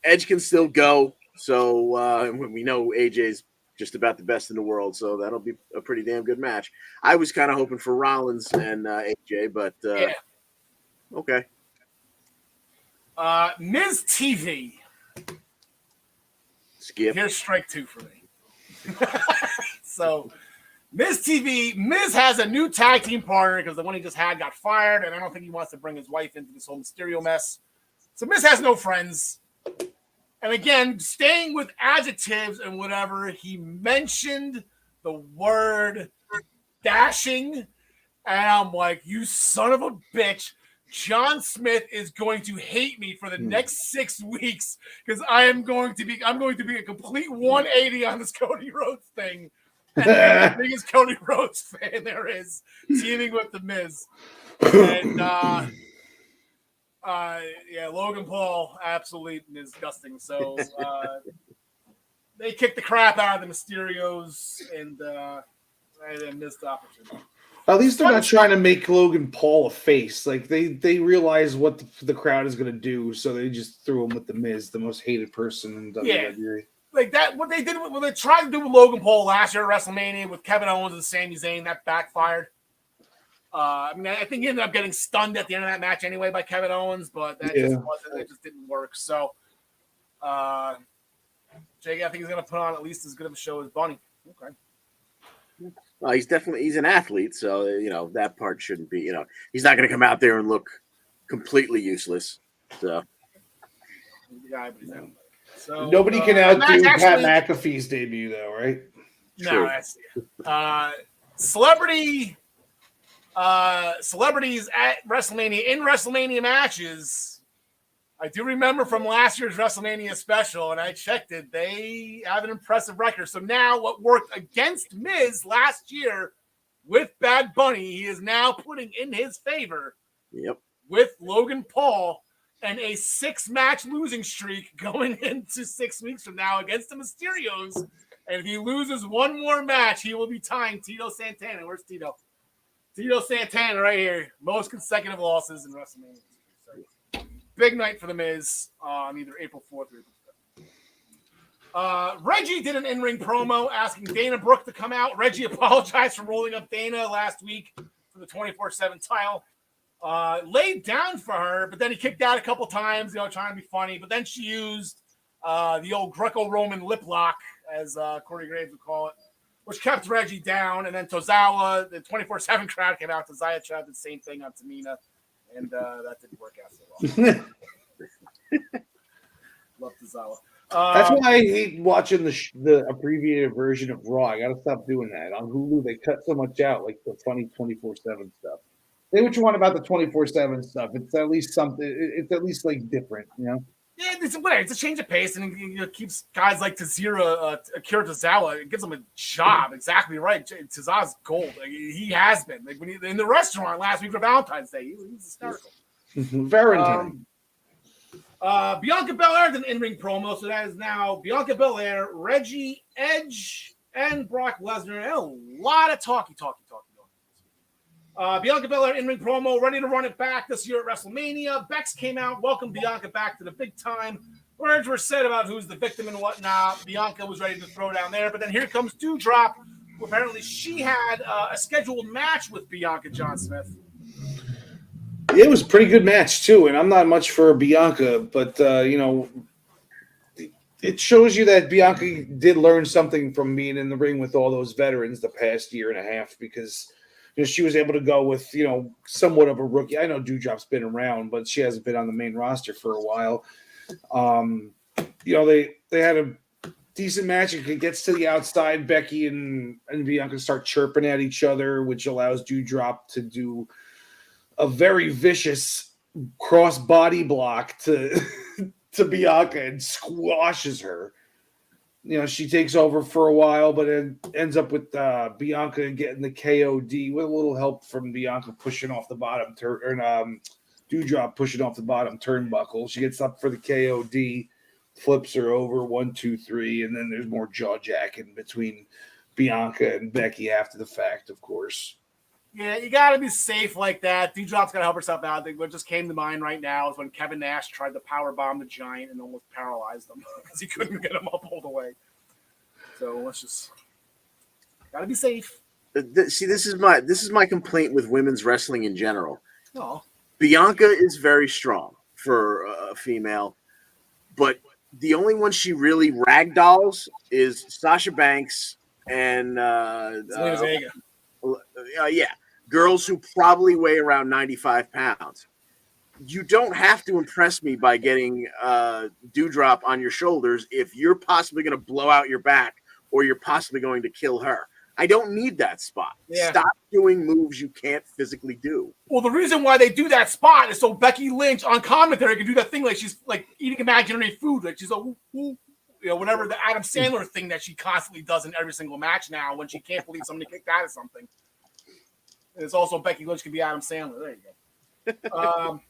Edge can still go. So we know AJ's just about the best in the world. So that'll be a pretty damn good match. I was kind of hoping for Rollins and AJ, but okay. Miz TV. Skip. Here's strike 2 for me. So, Miz TV. Miz has a new tag team partner because the one he just had got fired, and I don't think he wants to bring his wife into this whole Mysterio mess. So, Miz has no friends. And again, staying with adjectives and whatever, he mentioned the word dashing. And I'm like, you son of a bitch. John Smith is going to hate me for the next 6 weeks because I'm going to be a complete 180 on this Cody Rhodes thing. And I'm the biggest Cody Rhodes fan there is, teaming with the Miz. And Logan Paul, absolutely disgusting. So they kicked the crap out of the Mysterios and missed the opportunity. At least they're not trying to make Logan Paul a face. Like they realize what the crowd is going to do, so they just threw him with the Miz, the most hated person in WWE. Like that, what they tried to do with Logan Paul last year at WrestleMania with Kevin Owens and Sami Zayn, that backfired. I think he ended up getting stunned at the end of that match anyway by Kevin Owens, but that just didn't work. So, Jake, I think he's going to put on at least as good of a show as Bunny. Okay. Well, he's an athlete, so that part shouldn't be. He's not going to come out there and look completely useless. So, nobody can outdo Pat McAfee's debut, though, right? No, that's celebrities at WrestleMania in WrestleMania matches. I do remember from last year's WrestleMania special, and I checked it, they have an impressive record. So now what worked against Miz last year with Bad Bunny, he is now putting in his favor with Logan Paul and a 6-match losing streak going into 6 weeks from now against the Mysterios. And if he loses one more match, he will be tying Tito Santana. Where's Tito? Tito Santana right here. Most consecutive losses in WrestleMania. Big night for the Miz on either April 4th or April 5th. Reggie did an in-ring promo asking Dana Brooke to come out. Reggie apologized for rolling up Dana last week for the 24/7 title. Laid down for her, but then he kicked out a couple times, trying to be funny. But then she used the old Greco-Roman lip lock, as Corey Graves would call it, which kept Reggie down. And then Tozawa, the 24/7 crowd came out. Tozawa tried the same thing on Tamina. And that didn't work out so well. Love Tozawa. That's why I hate watching the abbreviated version of Raw. I got to stop doing that. On Hulu, they cut so much out, like the funny 24/7 stuff. Say what you want about the 24/7 stuff. It's at least something. It's at least like different, Yeah, it's a change of pace, and it keeps guys like Akira Tozawa. It gives him a job. Exactly right. Tozawa's gold. He has been. Like when in the restaurant last week for Valentine's Day, he was hysterical. Valentine. Bianca Belair did an in-ring promo, so that is now Bianca Belair, Reggie, Edge, and Brock Lesnar, and a lot of talky. Bianca Belair in-ring promo, ready to run it back this year at WrestleMania. Bex came out, welcomed Bianca back to the big time. Words were said about who's the victim and whatnot. Bianca was ready to throw down there, but then here comes Doudrop, who apparently she had a scheduled match with Bianca John Smith. It was a pretty good match, too, and I'm not much for Bianca, but, it shows you that Bianca did learn something from being in the ring with all those veterans the past year and a half, because she was able to go with, somewhat of a rookie. I know Doudrop's been around, but she hasn't been on the main roster for a while. They had a decent match. It gets to the outside. Becky and Bianca start chirping at each other, which allows Doudrop to do a very vicious cross body block to Bianca and squashes her. She takes over for a while, but it ends up with Bianca getting the KOD with a little help from Bianca pushing off the bottom Doudrop pushing off the bottom turnbuckle. She gets up for the KOD, flips her over 1, 2, 3, and then there's more jaw jacking between Bianca and Becky after the fact, of course. Yeah, you got to be safe like that. Doudrop's got to help herself out. I think what just came to mind right now is when Kevin Nash tried to powerbomb the Giant and almost paralyzed him because he couldn't get him up all the way. So let's just got to be safe. See, this is my complaint with women's wrestling in general. Oh. Bianca is very strong for a female, but the only one she really ragdolls is Sasha Banks and Vega. Girls who probably weigh around 95 pounds. You don't have to impress me by getting Doudrop on your shoulders if you're possibly going to blow out your back or you're possibly going to kill her. I don't need that spot. Yeah. Stop doing moves you can't physically do. Well, the reason why they do that spot is so Becky Lynch on commentary can do that thing like she's like eating imaginary food, like she's whatever the Adam Sandler thing that she constantly does in every single match now when she can't believe somebody kicked out of something. And it's also Becky Lynch can be Adam Sandler. There you go.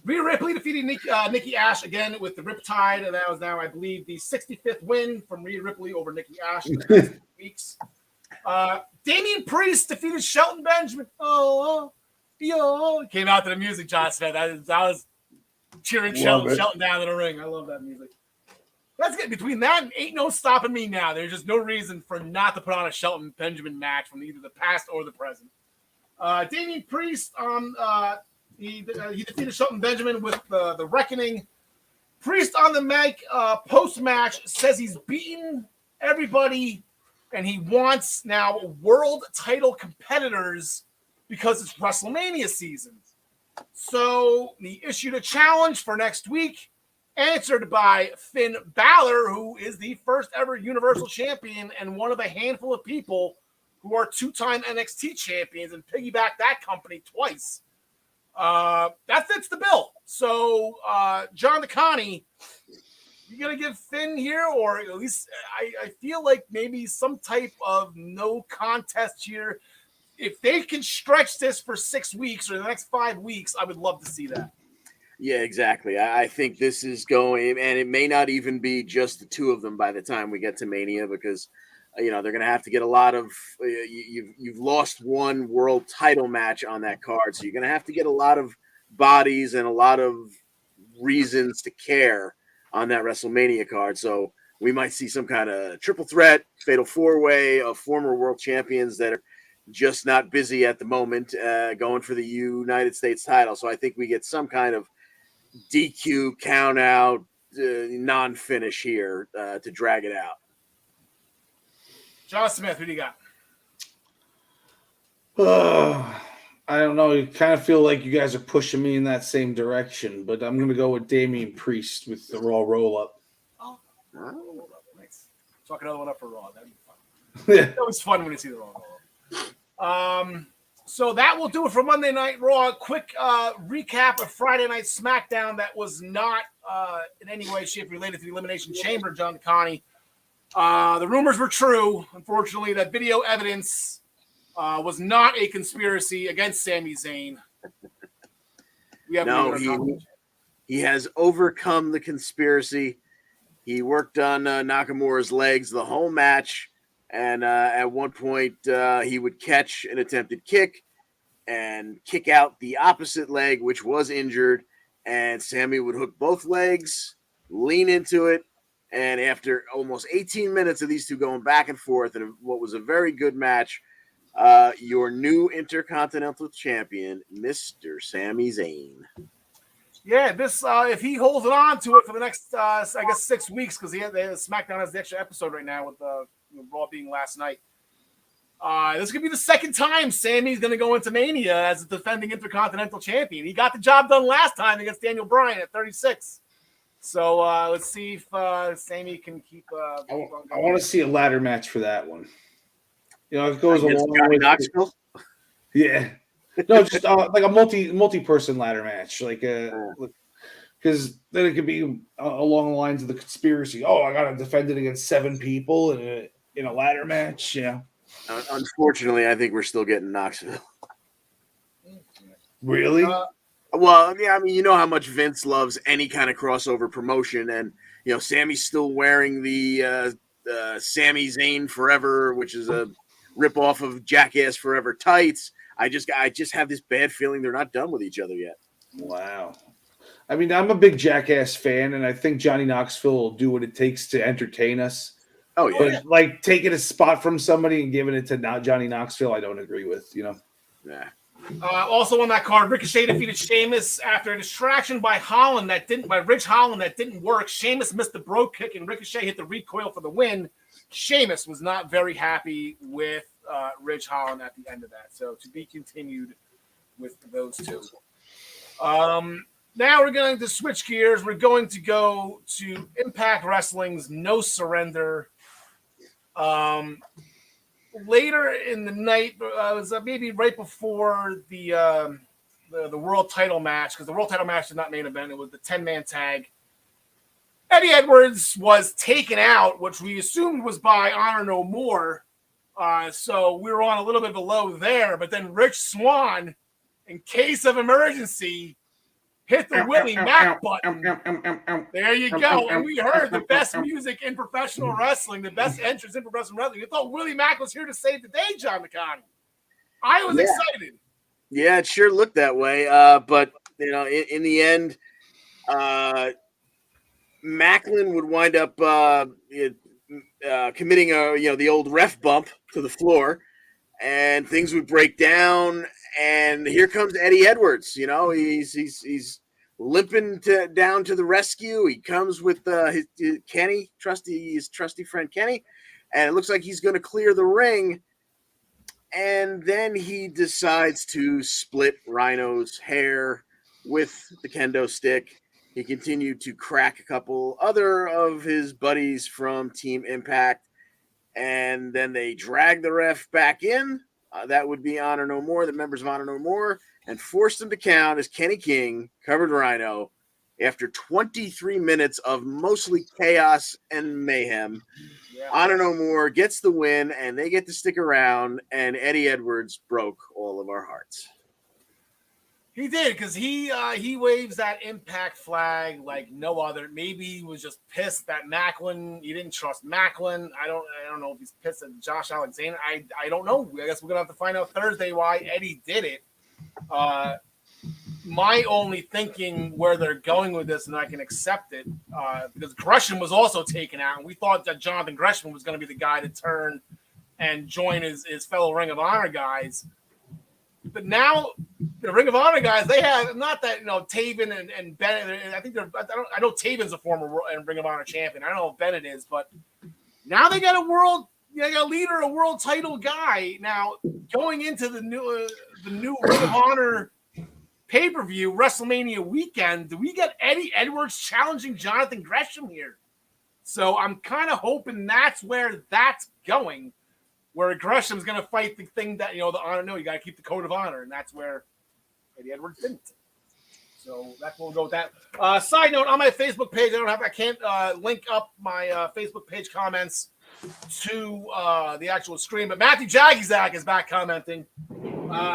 Rhea Ripley defeated Nikki Ash again with the Riptide, and that was now, I believe, the 65th win from Rhea Ripley over Nikki Ash in the past 2 weeks. Damian Priest defeated Shelton Benjamin. Came out to the music, John Smith. I was cheering Shelton down to the ring. I love that music. Let's get between that and Ain't No Stopping Me Now. There's just no reason for not to put on a Shelton Benjamin match from either the past or the present. Damian Priest, he defeated Shelton Benjamin with the Reckoning. Priest on the mic post-match says he's beaten everybody and he wants now world title competitors because it's WrestleMania season. So he issued a challenge for next week, answered by Finn Balor, who is the first ever Universal Champion and one of a handful of people who are two-time NXT champions and piggyback that company twice. That fits the bill. So, John DeConnie, you gonna give Finn here, or at least I feel like maybe some type of no contest here. If they can stretch this for 6 weeks or the next 5 weeks, I would love to see that. Yeah, exactly. I think this is going, and it may not even be just the two of them by the time we get to Mania, because they're going to have to get a lot of. You've lost one world title match on that card, so you're going to have to get a lot of bodies and a lot of reasons to care on that WrestleMania card. So we might see some kind of triple threat, fatal four-way of former world champions that are just not busy at the moment, going for the United States title. So I think we get some kind of DQ count out, non-finish here to drag it out. John Smith, who do you got? I don't know. I kind of feel like you guys are pushing me in that same direction, but I'm going to go with Damian Priest with the Raw roll-up. Oh, nice. Talk another one up for Raw. That'd be fun. Yeah. It was fun when you see the Raw roll-up. So that will do it for Monday Night Raw. Quick recap of Friday Night Smackdown that was not in any way, shape, related to the Elimination Chamber, John DeConnie. The rumors were true. Unfortunately, that video evidence was not a conspiracy against Sami Zayn. He has overcome the conspiracy. He worked on Nakamura's legs the whole match. And at one point, he would catch an attempted kick and kick out the opposite leg, which was injured. And Sammy would hook both legs, lean into it. And after almost 18 minutes of these two going back and forth in what was a very good match, your new Intercontinental Champion, Mr. Sami Zayn. Yeah, this if he holds on to it for the next, I guess, 6 weeks, because SmackDown has the extra episode right now with Raw being last night. This could be the second time Sammy's going to go into Mania as a defending Intercontinental Champion. He got the job done last time against Daniel Bryan at 36. So let's see if Sammy can keep. I want to see a ladder match for that one. It goes along with Knoxville. Yeah, no, just like a multi-person ladder match, because then it could be along the lines of the conspiracy. Oh, I got to defend it against 7 people in a ladder match. Yeah. Unfortunately, I think we're still getting Knoxville. Really? Well, yeah, I mean, you know how much Vince loves any kind of crossover promotion, and Sammy's still wearing the Sami Zayn Forever, which is a ripoff of Jackass Forever tights. I just have this bad feeling they're not done with each other yet. Wow. I mean, I'm a big Jackass fan, and I think Johnny Knoxville will do what it takes to entertain us. Oh, yeah. But taking a spot from somebody and giving it to Johnny Knoxville, I don't agree with. Yeah. Also on that card, Ricochet defeated Sheamus after a distraction by Rich Holland that didn't work. Sheamus missed the brogue kick, and Ricochet hit the recoil for the win. Sheamus was not very happy with Rich Holland at the end of that. So to be continued with those two. Now we're going to switch gears. We're going to go to Impact Wrestling's No Surrender. Later in the night, it was maybe right before the world title match, because the world title match did not main event. It was the 10-man tag. Eddie Edwards was taken out, which we assumed was by Honor No More. So we were on a little bit below there. But then Rich Swann, in case of emergency, hit the Willie Mack button. There you go. And we heard the best music in professional wrestling, the best entrance in professional wrestling. You thought Willie Mack was here to save the day, John McConaughey. I was excited. Yeah, it sure looked that way. But, in the end, Macklin would wind up committing the old ref bump to the floor, and things would break down. And here comes Eddie Edwards. He's limping down to the rescue. He comes with his trusty friend Kenny, and it looks like he's going to clear the ring. And then he decides to split Rhino's hair with the kendo stick. He continued to crack a couple other of his buddies from Team Impact. And then they drag the ref back in. That would be Honor No More, the members of Honor No More, and forced him to count as Kenny King covered Rhino after 23 minutes of mostly chaos and mayhem. Yeah. Honor No More gets the win, and they get to stick around, and Eddie Edwards broke all of our hearts. He did, because he waves that Impact flag like no other. Maybe he was just pissed that Macklin, he didn't trust Macklin. I don't know if he's pissed at Josh Alexander. I don't know. I guess we're gonna have to find out Thursday why Eddie did it. My only thinking where they're going with this, and I can accept it, because Gresham was also taken out, and we thought that Jonathan Gresham was going to be the guy to turn and join his fellow Ring of Honor guys. But now the Ring of Honor guys, they have not that Taven and Bennett. I think I know Taven's a former Ring of Honor champion. I don't know if Bennett is, but now they got a leader, a world title guy. Now going into the new Ring of Honor pay-per-view WrestleMania weekend, do we get Eddie Edwards challenging Jonathan Gresham here? So I'm kind of hoping that's where that's going. Where Gresham's going to fight the thing that, the honor, no, you got to keep the code of honor. And that's where Eddie Edwards didn't. So that's where we'll go with that. Side note, on my Facebook page, I can't link up my Facebook page comments to the actual screen. But Matthew Jaggizak is back commenting.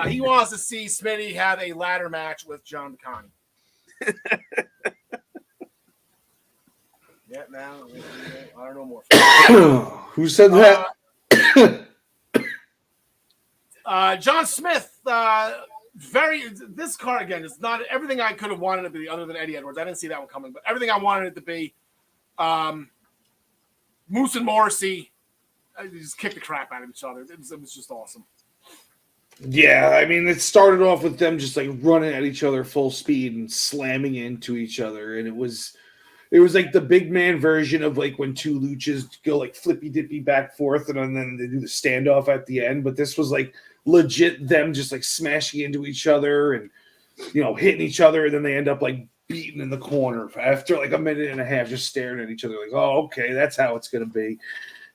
He wants to see Smitty have a ladder match with John DeConnie. Yeah, now, I don't know more. Who said that? John Smith, this card again is not everything I could have wanted it to be other than Eddie Edwards. I didn't see that one coming, but everything I wanted it to be. Moose and Morrissey just kicked the crap out of each other. It was just awesome. Yeah, I mean, it started off with them just like running at each other full speed and slamming into each other, and it was like the big man version of like when two luchas go like flippy dippy back forth and then they do the standoff at the end. But this was like legit them just like smashing into each other and, hitting each other. And then they end up like beating in the corner after like a minute and a half, just staring at each other like, oh, okay, that's how it's going to be.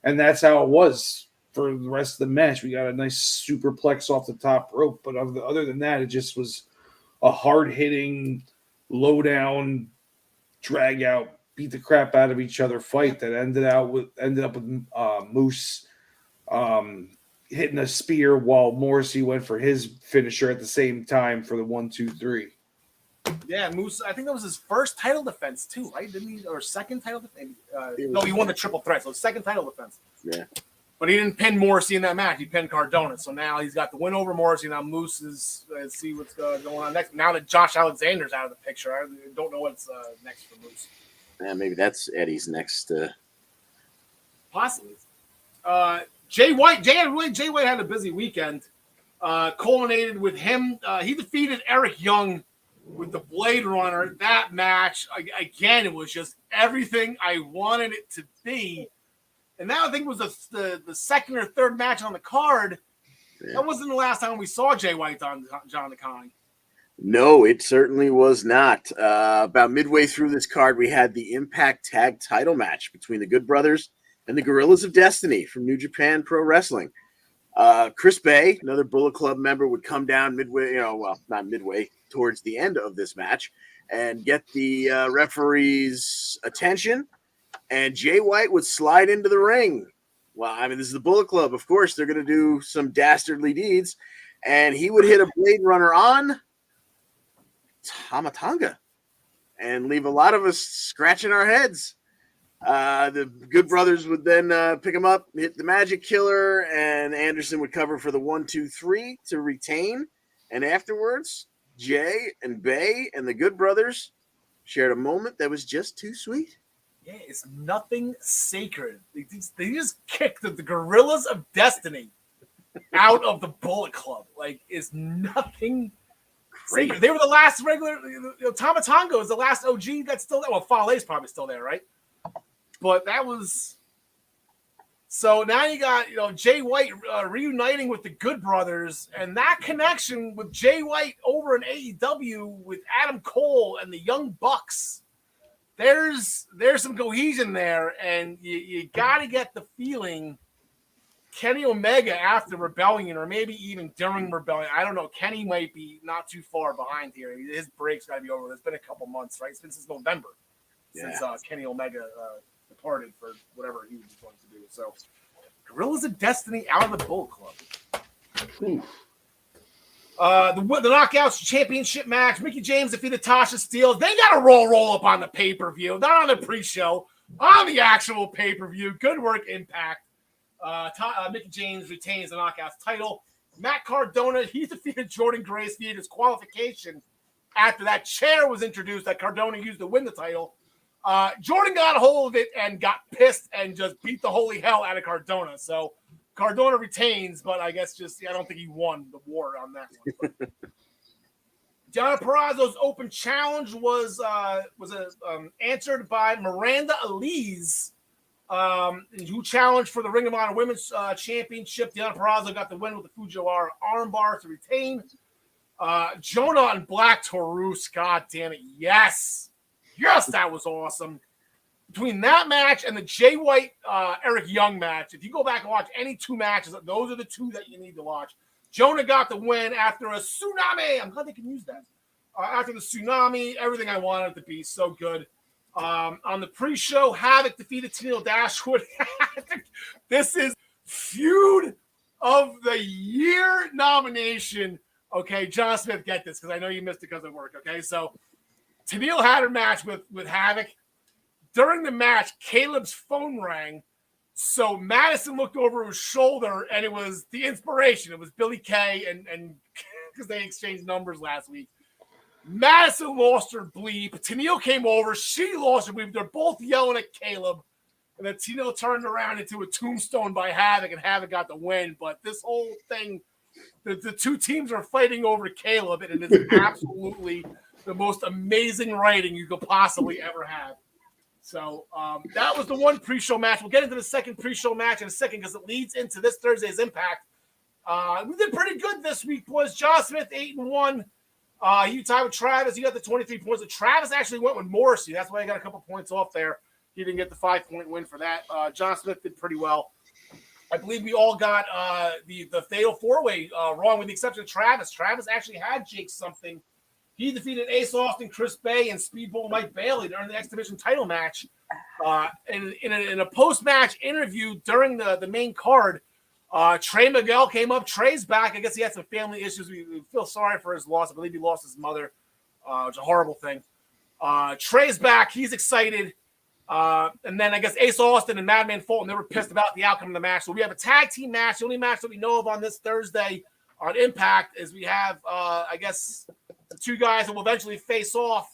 And that's how it was for the rest of the match. We got a nice superplex off the top rope. But other than that, it just was a hard hitting, low down, drag out, beat the crap out of each other fight that ended up with Moose hitting a spear while Morrissey went for his finisher at the same time for the 1, 2, 3. Yeah, Moose. I think that was his first title defense too, right? Didn't he? Or second title defense? No, he won the triple threat, so second title defense. Yeah. But he didn't pin Morrissey in that match. He pinned Cardona. So now he's got the win over Morrissey. Now Moose is see what's going on next. Now that Josh Alexander's out of the picture, I don't know what's next for Moose. Yeah, maybe that's Eddie's next. Possibly. Jay White had a busy weekend. Culminated with him. He defeated Eric Young with the Blade Runner. That match, again, it was just everything I wanted it to be. And that, I think, was the second or third match on the card. Yeah. That wasn't the last time we saw Jay White on John DeConnie. No, it certainly was not. About midway through this card, we had the Impact Tag title match between the Good Brothers and the Gorillas of Destiny from New Japan Pro Wrestling. Chris Bay, another Bullet Club member, would come down midway, not midway, towards the end of this match and get the referee's attention. And Jay White would slide into the ring. Well, I mean, this is the Bullet Club. Of course, they're going to do some dastardly deeds. And he would hit a Blade Runner on Tama Tonga and leave a lot of us scratching our heads. The Good Brothers would then pick him up, hit the Magic Killer, and Anderson would cover for the 1, 2, 3 to retain. And afterwards, Jay and Bay and the Good Brothers shared a moment that was just too sweet. Yeah, it's nothing sacred. They just kicked the Gorillas of Destiny out of the Bullet Club. Like, it's nothing sacred. They were the last regular. Tama Tonga was the last OG that's still there. Well, Fale's probably still there, right? But that was So now you got, Jay White reuniting with the Good Brothers, and that connection with Jay White over in AEW with Adam Cole and the Young Bucks. There's some cohesion there, and you got to get the feeling Kenny Omega after Rebellion, or maybe even during Rebellion. I don't know. Kenny might be not too far behind here. His break's got to be over. It's been a couple months, right? It's been since November since Kenny Omega departed for whatever he was going to do. So, Guerrillas of Destiny out of the Bullet Club. The Knockouts Championship match. Mickie James defeated Tasha Steelz. They got a roll up on the pay-per-view, not on the pre-show, on the actual pay-per-view. Good work, Impact. Mickie James retains the Knockouts title. Matt Cardona, he defeated Jordan Grace via disqualification after that chair was introduced that Cardona used to win the title. Jordan got a hold of it and got pissed and just beat the holy hell out of Cardona. So Cardona retains, but I guess I don't think he won the war on that one. Deonna Purrazzo's open challenge was answered by Miranda Elise, who challenged for the Ring of Honor Women's Championship. Deonna Purrazzo got the win with the Fujiwara armbar to retain. Jonah and Black Taurus, god damn it, yes, that was awesome. Between that match and the Jay White Eric Young match, if you go back and watch any two matches, those are the two that you need to watch. Jonah got the win after a tsunami. I'm glad they can use that. After the tsunami, everything I wanted it to be, so good. On the pre-show, Havoc defeated Tennille Dashwood. This is Feud of the Year nomination. Okay, John Smith, get this, because I know you missed it because of work. Okay, so Tennille had her match with Havoc. During the match, Caleb's phone rang. So Madison looked over his shoulder, and it was the inspiration. It was Billy Kay, and because they exchanged numbers last week. Madison lost her bleep. Tennille came over. She lost her bleep. They're both yelling at Caleb. And then Tennille turned around into a tombstone by Havoc, and Havoc got the win. But this whole thing, the two teams are fighting over Caleb, and it is absolutely the most amazing writing you could possibly ever have. So that was the one pre-show match. We'll get into the second pre-show match in a second because it leads into this Thursday's Impact. We did pretty good this week, boys. John Smith, 8-1. You tied with Travis. You got the 23 points. Travis actually went with Morrissey. That's why he got a couple points off there. He didn't get the 5-point win for that. John Smith did pretty well. I believe we all got the fatal four-way wrong with the exception of Travis. Travis actually had Jake something. He defeated Ace Austin, Chris Bay, and Speedball Mike Bailey during the X Division title match. In a post-match interview during the main card, Trey Miguel came up. Trey's back. I guess he had some family issues. We feel sorry for his loss. I believe he lost his mother, which is a horrible thing. Trey's back. He's excited. And then I guess Ace Austin and Madman Fulton, they were pissed about the outcome of the match. So we have a tag team match. The only match that we know of on this Thursday on Impact is we have, I guess, the two guys that will eventually face off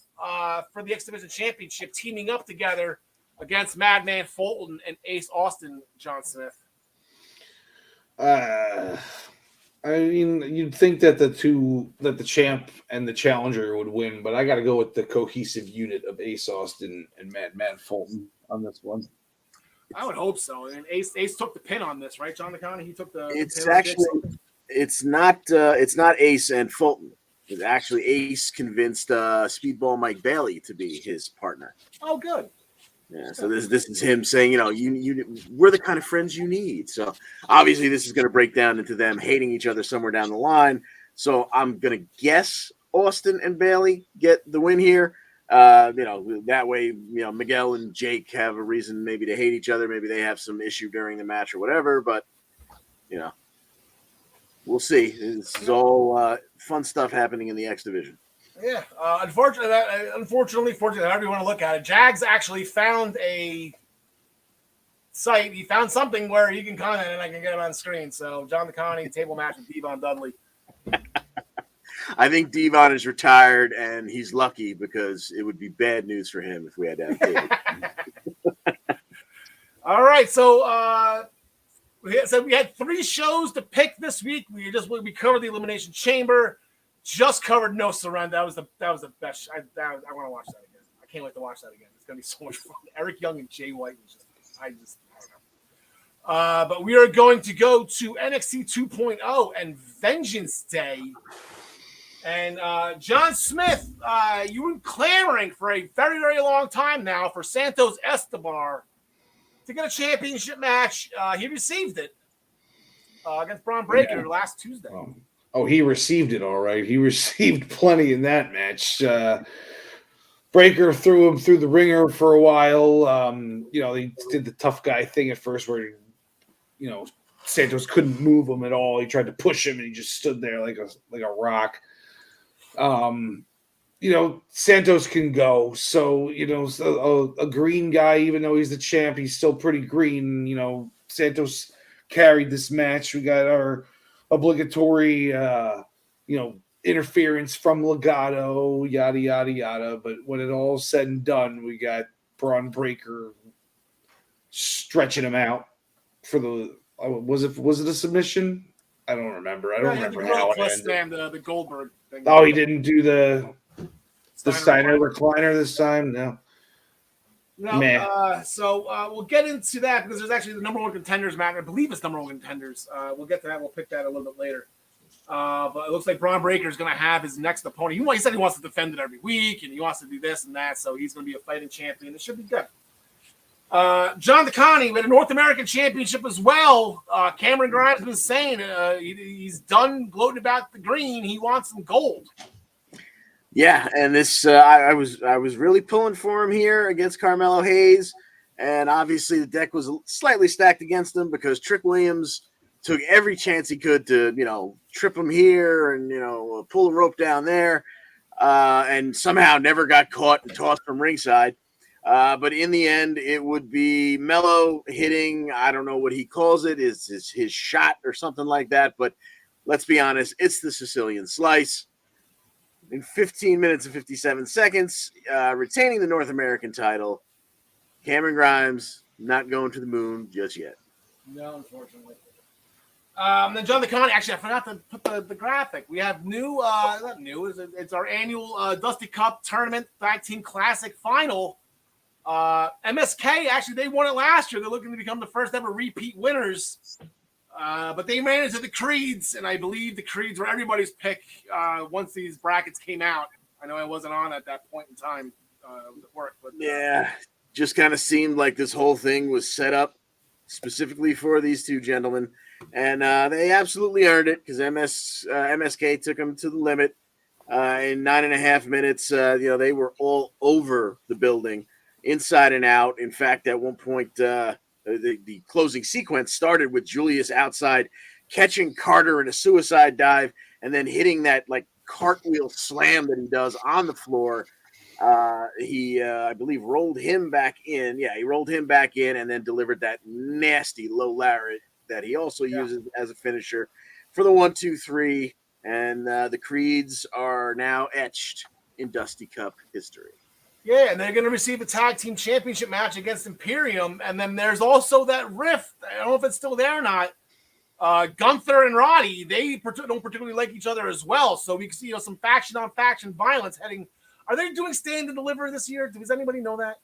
for the X Division Championship, teaming up together against Madman Fulton and Ace Austin, John Smith. I mean, you'd think that the champ and the challenger would win, but I got to go with the cohesive unit of Ace Austin and Madman Fulton on this one. I would hope so. And Ace took the pin on this, right, John McConney? He took the. It's not Ace and Fulton. It's actually Ace convinced Speedball Mike Bailey to be his partner. Oh, good. Yeah, so this is him saying, we're the kind of friends you need. So obviously this is going to break down into them hating each other somewhere down the line. So I'm going to guess Austin and Bailey get the win here. That way, Miguel and Jake have a reason maybe to hate each other. Maybe they have some issue during the match or whatever, but we'll see. This is all fun stuff happening in the X Division. Yeah, unfortunately, however you want to look at it, Jags actually found a site. He found something where he can comment and I can get him on screen. So, John McConney, table match with Devon Dudley. I think Devon is retired, and he's lucky because it would be bad news for him if we had to have table. All right, so we had 3 shows to pick this week. We covered the Elimination Chamber. Just covered No Surrender. That was the best. I want to watch that again. I can't wait to watch that again. It's gonna be so much fun. Eric Young and Jay White was I don't But we are going to go to NXT 2.0 and Vengeance Day. And John Smith, you've been clamoring for a very, very long time now for Santos Escobar to get a championship match. He received it against Braun Breaker last Tuesday. Oh, he received it all right. He received plenty in that match. Breaker threw him through the ringer for a while. They did the tough guy thing at first where, Santos couldn't move him at all. He tried to push him and he just stood there like a rock. Santos can go. So, a green guy, even though he's the champ, he's still pretty green. Santos carried this match. We got our obligatory, interference from Legato, yada, yada, yada. But when it all said and done, we got Braun Breaker stretching him out for the, was it a submission? I don't remember. I don't remember how it ended. The Goldberg thing. Oh, he didn't do the Steiner recliner this time? No. So we'll get into that because there's actually the number one contenders match. I believe it's number one contenders. We'll get to that. We'll pick that a little bit later. But it looks like Braun Breaker is going to have his next opponent. He said he wants to defend it every week and he wants to do this and that. So he's going to be a fighting champion. It should be good. John DeConnie with a North American Championship as well. Cameron Grimes has been saying he's done gloating about the green. He wants some gold. Yeah, and this I was really pulling for him here against Carmelo Hayes, and obviously the deck was slightly stacked against him because Trick Williams took every chance he could to trip him here and pull a rope down there, and somehow never got caught and tossed from ringside. But in the end, it would be Mello hitting, I don't know what he calls it, is his shot or something like that. But let's be honest, it's the Sicilian Slice. In 15 minutes and 57 seconds, retaining the North American title, Cameron Grimes not going to the moon just yet. No, unfortunately. Then John DeConnie, actually, I forgot to put the graphic. We have new, not new, it's our annual Dusty Cup Tournament Tag Team Classic Final. MSK, actually, they won it last year. They're looking to become the first ever repeat winners. But they ran into the Creeds, and I believe the Creeds were everybody's pick once these brackets came out. I know I wasn't on at that point in time at work. But yeah, just kind of seemed like this whole thing was set up specifically for these two gentlemen. And they absolutely earned it because MSK took them to the limit. In 9.5 minutes, they were all over the building, inside and out. In fact, at one point, the closing sequence started with Julius outside catching Carter in a suicide dive and then hitting that cartwheel slam that he does on the floor. He I believe rolled him back in. Yeah, he rolled him back in and then delivered that nasty low lariat that he also uses as a finisher for the 1-2-3. And the Creeds are now etched in Dusty Cup history. Yeah, and they're going to receive a tag team championship match against Imperium. And then there's also that rift. I don't know if it's still there or not. Gunther and Roddy, they don't particularly like each other as well. So we can see some faction-on-faction violence heading. Are they doing Stand and Deliver this year? Does anybody know that?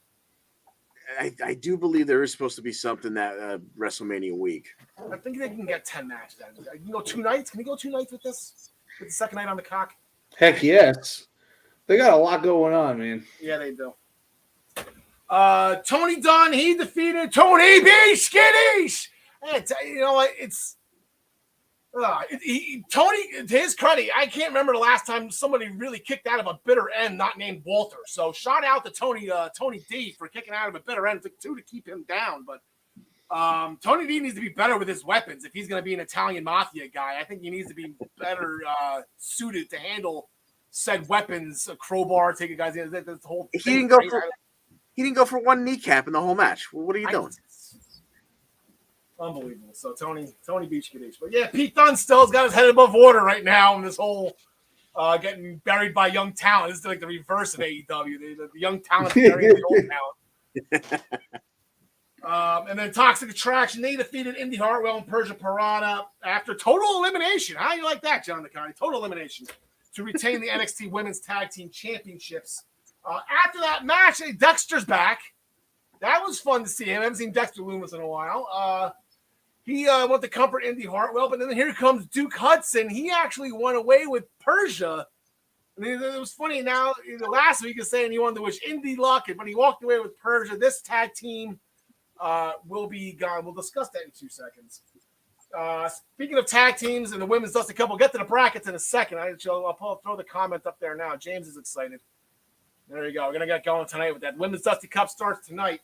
I do believe there is supposed to be something that WrestleMania week. I think they can get 10 matches. You can go 2 nights. Can you go 2 nights with this? With the second night on the cock? Heck yes. They got a lot going on, man. Yeah, they do. Tony Dunn, he defeated Tony B. Skittish. You know what? Tony, to his credit, I can't remember the last time somebody really kicked out of a bitter end not named Walter. So shout out to Tony D for kicking out of a bitter end. It took 2 to keep him down. But Tony D needs to be better with his weapons if he's going to be an Italian mafia guy. I think he needs to be better suited to handle said weapons, a crowbar, take a guy's in. The whole he didn't go for 1 kneecap in the whole match. Well, what are you doing? Unbelievable. So Tony Beach Kaddish. But yeah, Pete Dunne still's got his head above water right now in this whole getting buried by young talent. This is like the reverse of AEW. The young talent burying the old talent. And then Toxic Attraction, they defeated Indy Hartwell and Persia Piranha after total elimination. How do you like that, John DeConnie? Total elimination to retain the NXT Women's Tag Team Championships. After that match, Dexter's back. That was fun to see him. I haven't seen Dexter Loomis in a while. He went to comfort Indy Hartwell, but then here comes Duke Hudson. He actually went away with Persia. And it was funny now, last week he was saying he wanted to wish Indy luck, but he walked away with Persia. This tag team will be gone. We'll discuss that in 2 seconds. Speaking of tag teams and the women's Dusty Cup, we'll get to the brackets in a second. I'll throw the comment up there now. James is excited. There you go. We're going to get going tonight with that. Women's Dusty Cup starts tonight.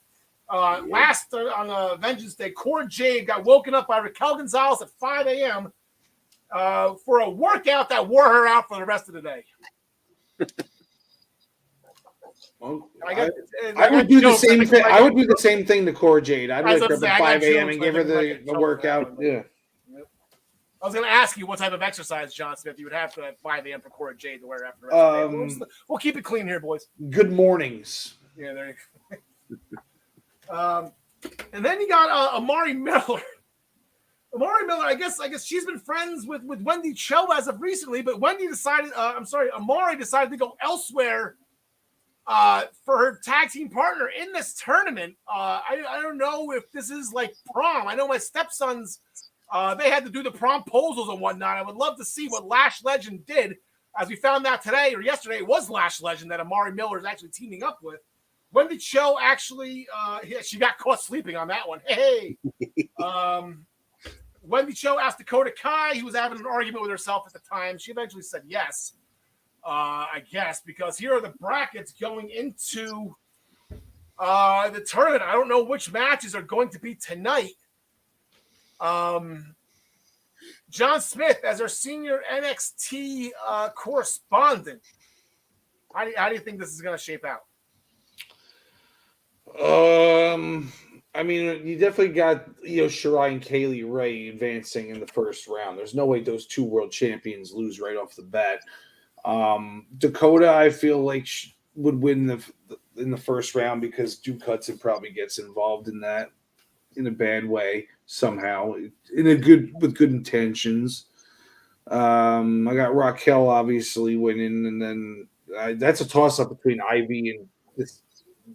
Last on Vengeance Day, Cora Jade got woken up by Raquel Gonzalez at 5 a.m. For a workout that wore her out for the rest of the day. Well, I would do the same thing. I would do the same thing to Cora Jade. I'd wake up at 5 a.m. and give her the workout. Yeah. I was going to ask you what type of exercise, John Smith, you would have to at 5 a.m. for Cora Jade to wear after the rest of the day. We'll keep it clean here, boys. Good mornings. Yeah, there you go. And then you got Amari Miller. Amari Miller, I guess she's been friends with Wendy Cho as of recently, but Amari decided to go elsewhere for her tag team partner in this tournament. I don't know if this is like prom. I know my stepsons, they had to do the promposals and whatnot. I would love to see what Lash Legend did. As we found out today or yesterday, it was Lash Legend that Amari Miller is actually teaming up with. Wendy Cho actually, she got caught sleeping on that one. Hey, Wendy Cho asked Dakota Kai, who was having an argument with herself at the time. She eventually said yes, I guess, because here are the brackets going into the tournament. I don't know which matches are going to be tonight. John Smith, as our senior NXT correspondent, how do you think this is going to shape out? I mean, you definitely got Shirai and Kaylee Ray advancing in the first round. There's no way those two world champions lose right off the bat. Dakota, I feel like would win in the first round because Duke Hudson probably gets involved in that in a bad way somehow, with good intentions. I got Raquel obviously winning, and then that's a toss up between Ivy and this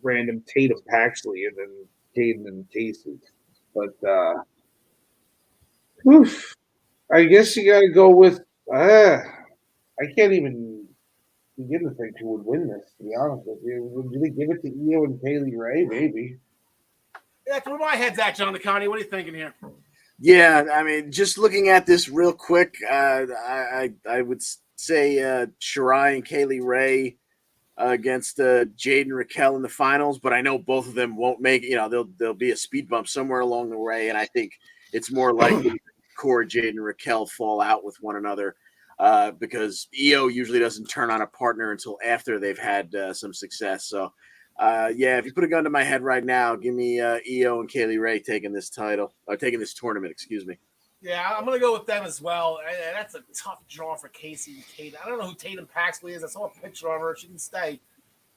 random Tatum Paxley, and then Caden and Casey. But I guess you got to go with. I can't even begin to think who would win this. To be honest with you, do they give it to Io and Kaylee Ray? Maybe. Yeah, where my head's at, John DeConnie. What are you thinking here? Yeah, I mean, just looking at this real quick, I would say Shirai and Kaylee Ray against Jade and Raquel in the finals, but I know both of them won't make it. There'll be a speed bump somewhere along the way, and I think it's more likely Cora, Jade, and Raquel fall out with one another because Io usually doesn't turn on a partner until after they've had some success. So, if you put a gun to my head right now, give me Io and Kaylee Ray taking this tournament. Excuse me. Yeah, I'm going to go with them as well. That's a tough draw for Casey and Kate. I don't know who Tatum Paxley is. I saw a picture of her. She can stay.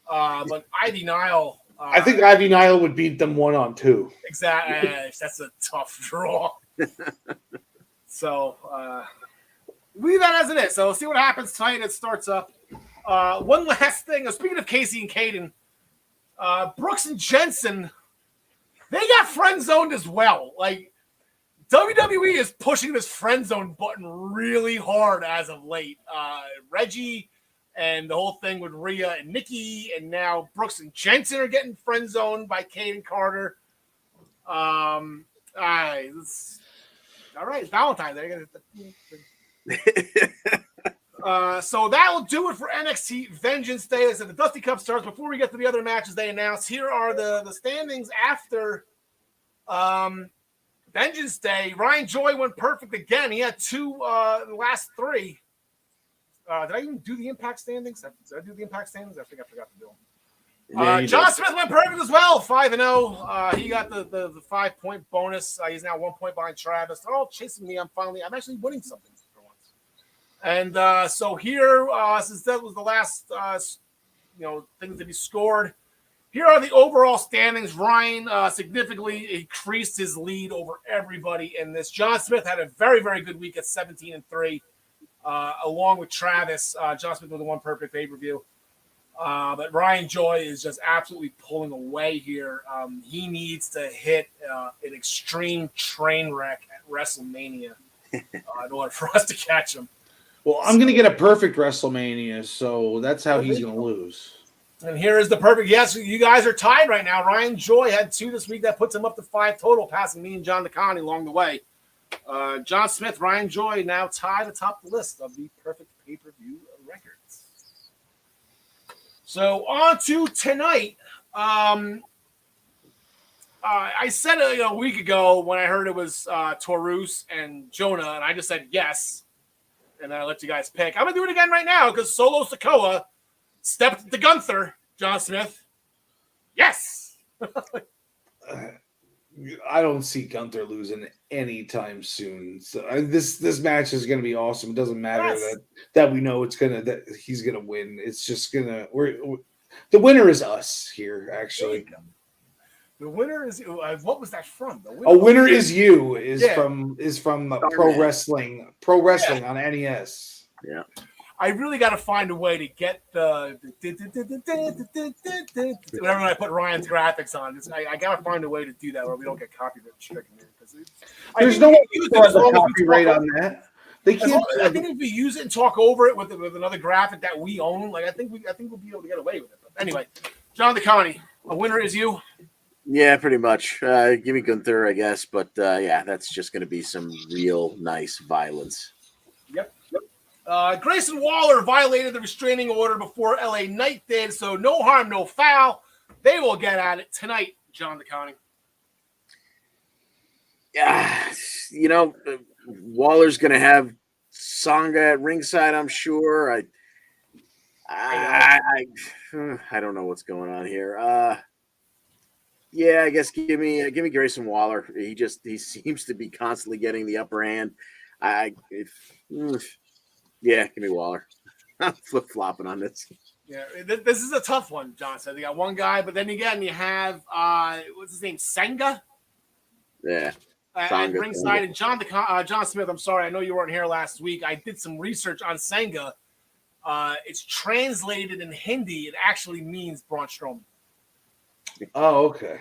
But Ivy Nile. I think Ivy Nile would beat them 1-on-2. Exactly. That's a tough draw. So, leave that as it is. So, we'll see what happens tonight. It starts up. One last thing. Speaking of Casey and Caden, Brooks and Jensen, they got friend zoned as well. Like, WWE is pushing this friend zone button really hard as of late. Reggie and the whole thing with Rhea and Nikki, and now Brooks and Jensen are getting friend zoned by Kate and Carter. All right, it's Valentine's Day. So that will do it for NXT Vengeance Day. As the Dusty Cup starts. Before we get to the other matches they announced, here are the standings after Vengeance Day. Ryan Joy went perfect again. He had two in the last three. Did I even do the Impact standings? Did I do the Impact standings? I think I forgot to do them. John Smith went perfect as well, 5-0. He got the 5-point bonus. He's now 1 point behind Travis. They're all chasing me. I'm actually winning something for once. And so here, since that was the last things to be scored, here are the overall standings. Ryan significantly increased his lead over everybody in this. John Smith had a very, very good week at 17-3, along with Travis. John Smith with the one perfect pay-per-view. But Ryan Joy is just absolutely pulling away here. He needs to hit an extreme train wreck at WrestleMania in order for us to catch him. Well, I'm going to get a perfect WrestleMania, so that's how he's going to lose. And here is the perfect. Yes, you guys are tied right now. Ryan Joy had 2 this week. That puts him up to 5 total, passing me and John DeConnie along the way. John Smith, Ryan Joy now tied atop the list of the perfect pay-per-view records. So on to tonight. I said a week ago when I heard it was Taurus and Jonah, and I just said yes. And then I let you guys pick. I'm going to do it again right now because Solo Sikoa stepped to Gunther, John Smith. Yes. I don't see Gunther losing anytime soon. So this match is going to be awesome. It doesn't matter that we know that he's going to win. It's just going to the winner is us here. Actually, the winner is what was that from? A Winner Is You is from Pro Wrestling on NES. Yeah. I really got to find a way to get the whenever I put Ryan's graphics on. I got to find a way to do that, or we don't get copyright stricken here. There's no copyright on that. They can't. I think if we use it and talk over it with another graphic that we own, I think we'll be able to get away with it. But anyway, John DeConnie, A Winner Is You. Yeah, pretty much. Give me Gunther, I guess, but that's just going to be some real nice violence. Yep. Grayson Waller violated the restraining order before LA Knight did, so no harm, no foul. They will get at it tonight, John DeConnie. Yeah, Waller's going to have Sangha at ringside, I'm sure. I don't know what's going on here. I guess give me Grayson Waller. He seems to be constantly getting the upper hand. Give me Waller. I'm flip-flopping on this. Yeah, this is a tough one, John said. They got one guy, but then again, you have, what's his name, Senga? Yeah. At ringside. And John Smith, I'm sorry, I know you weren't here last week. I did some research on Senga. It's translated in Hindi. It actually means Braun Strowman. Oh, okay.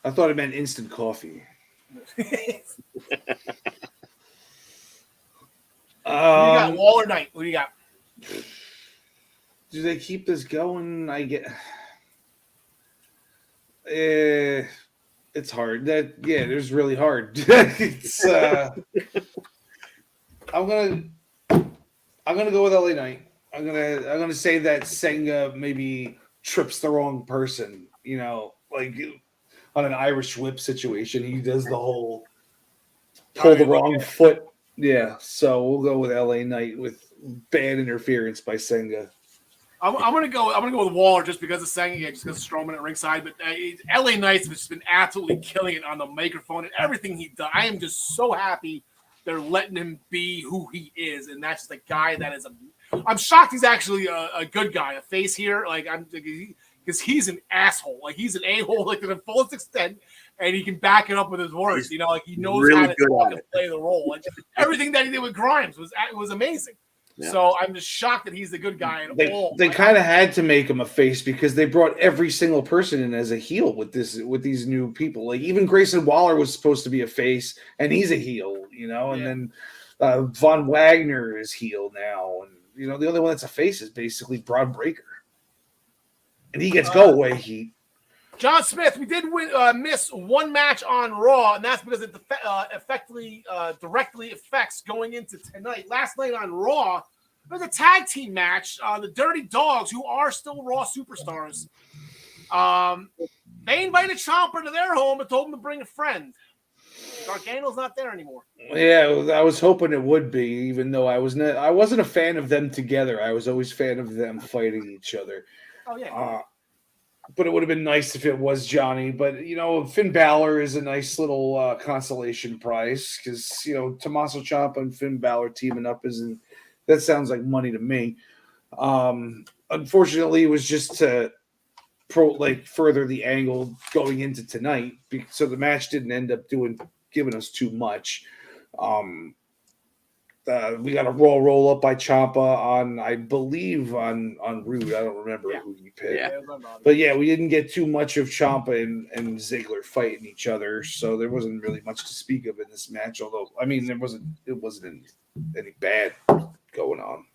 I thought it meant instant coffee. You got Waller Knight. What do you got? Do they keep this going? It's hard. There's really hard. It's I'm gonna go with LA Knight. I'm gonna say that Senga maybe trips the wrong person. Like on an Irish whip situation, he does the whole pull the wrong foot. Yeah, so we'll go with LA Knight with bad interference by Senga. I'm gonna go with Waller just because of Senga, just because of Strowman at ringside. But LA Knight's just been absolutely killing it on the microphone and everything he does. I am just so happy they're letting him be who he is, and that's the guy that is. I'm shocked he's actually a good guy, a face here. Because he's an asshole. Like he's an a-hole, like to the fullest extent, and he can back it up with his words. He knows really how to talk and play the role. Like everything that he did with Grimes was amazing. Yeah. So I'm just shocked that he's the good guy at all. They kind of had to make him a face because they brought every single person in as a heel with these new people. Like even Grayson Waller was supposed to be a face, and he's a heel. And then Von Wagner is heel now, and the only one that's a face is basically Braun Breaker. And he gets go away heat. John Smith, we did miss one match on Raw, and that's because it directly affects going into tonight. Last night on Raw, there was a tag team match. The Dirty Dogs, who are still Raw superstars, they invited Champa to their home and told him to bring a friend. Gargano's not there anymore. Yeah, I was hoping it would be, even though I wasn't a fan of them together. I was always a fan of them fighting each other. Oh, yeah. But it would have been nice if it was Johnny. But, Finn Balor is a nice little consolation prize because, Tommaso Ciampa and Finn Balor teaming up that sounds like money to me. Unfortunately, it was just to further the angle going into tonight. So the match didn't end up giving us too much. We got a roll up by Champa on, I believe, on Rude. I don't remember who he picked. Yeah. But yeah, we didn't get too much of Champa and Ziggler fighting each other, so there wasn't really much to speak of in this match. Although, I mean, it wasn't any bad going on.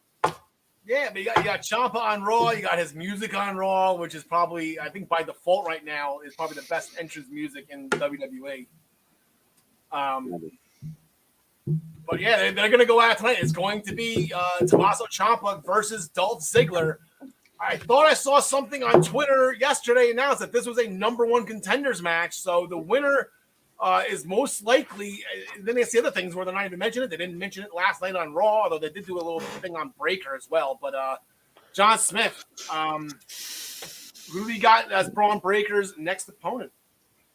Yeah, but you got Champa on Raw. You got his music on Raw, which is probably, I think, by default right now, is probably the best entrance music in WWE. But yeah, they're going to go out tonight. It's going to be Tommaso Ciampa versus Dolph Ziggler. I thought I saw something on Twitter yesterday announced that this was a number 1 contenders match. So the winner is most likely. Then they see other things where they're not even mentioning it. They didn't mention it last night on Raw, although they did do a little thing on Breaker as well. But John Smith, who do we got as Braun Breaker's next opponent?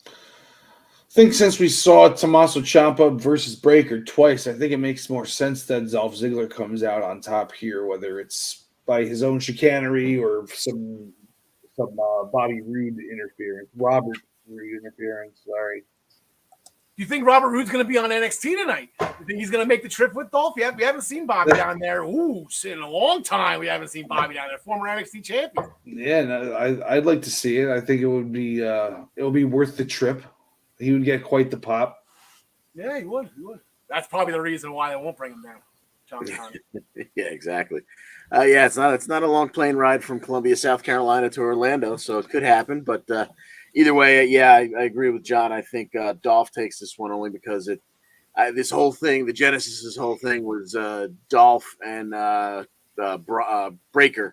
I think since we saw Tommaso Ciampa versus Breaker twice, I think it makes more sense that Dolph Ziggler comes out on top here, whether it's by his own chicanery or some Bobby Roode interference, Robert Roode interference. Sorry. Do you think Robert Roode's going to be on NXT tonight? You think he's going to make the trip with Dolph? We haven't seen Bobby down there. Ooh, in a long time we haven't seen Bobby down there. Former NXT champion. Yeah, no, I'd like to see it. I think it would be worth the trip. He would get quite the pop. Yeah, he would. That's probably the reason why they won't bring him down. John Yeah, exactly. It's not a long plane ride from Columbia, South Carolina to Orlando, so it could happen. But either way, I agree with John. I think Dolph takes this one only because this whole thing, the genesis of this whole thing was Dolph and Breaker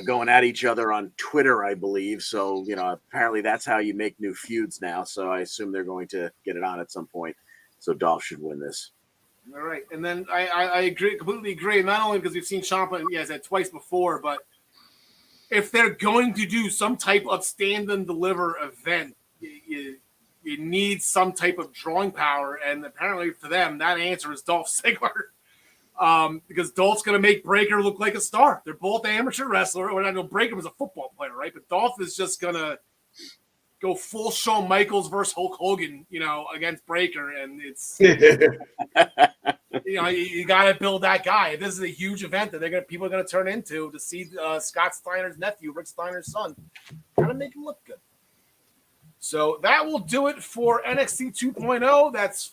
going at each other on Twitter, I believe. So, apparently that's how you make new feuds now. So I assume they're going to get it on at some point. So Dolph should win this. All right. And then I completely agree. Not only because we've seen Ciampa, I said twice before, but if they're going to do some type of stand and deliver event, you need some type of drawing power. And apparently for them, that answer is Dolph Ziggler. Because Dolph's going to make Breaker look like a star. They're both amateur wrestlers. I know Breaker was a football player, right? But Dolph is just going to go full Shawn Michaels versus Hulk Hogan, against Breaker. And it's, you got to build that guy. This is a huge event that people are going to turn into to see Scott Steiner's nephew, Rick Steiner's son. Got to make him look good. So that will do it for NXT 2.0. That's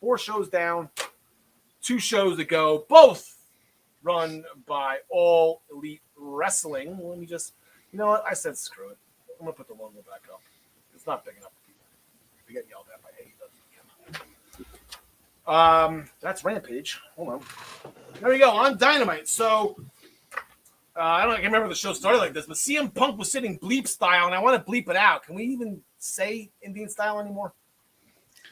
4 shows down, 2 shows to go, both run by All Elite Wrestling. Let me just, what? I said screw it. I'm going to put the logo back up. It's not big enough for people. We get yelled at by AEW. That's Rampage. Hold on. There we go, on Dynamite. So, I can't remember the show started like this, but CM Punk was sitting bleep style, and I want to bleep it out. Can we even say Indian style anymore?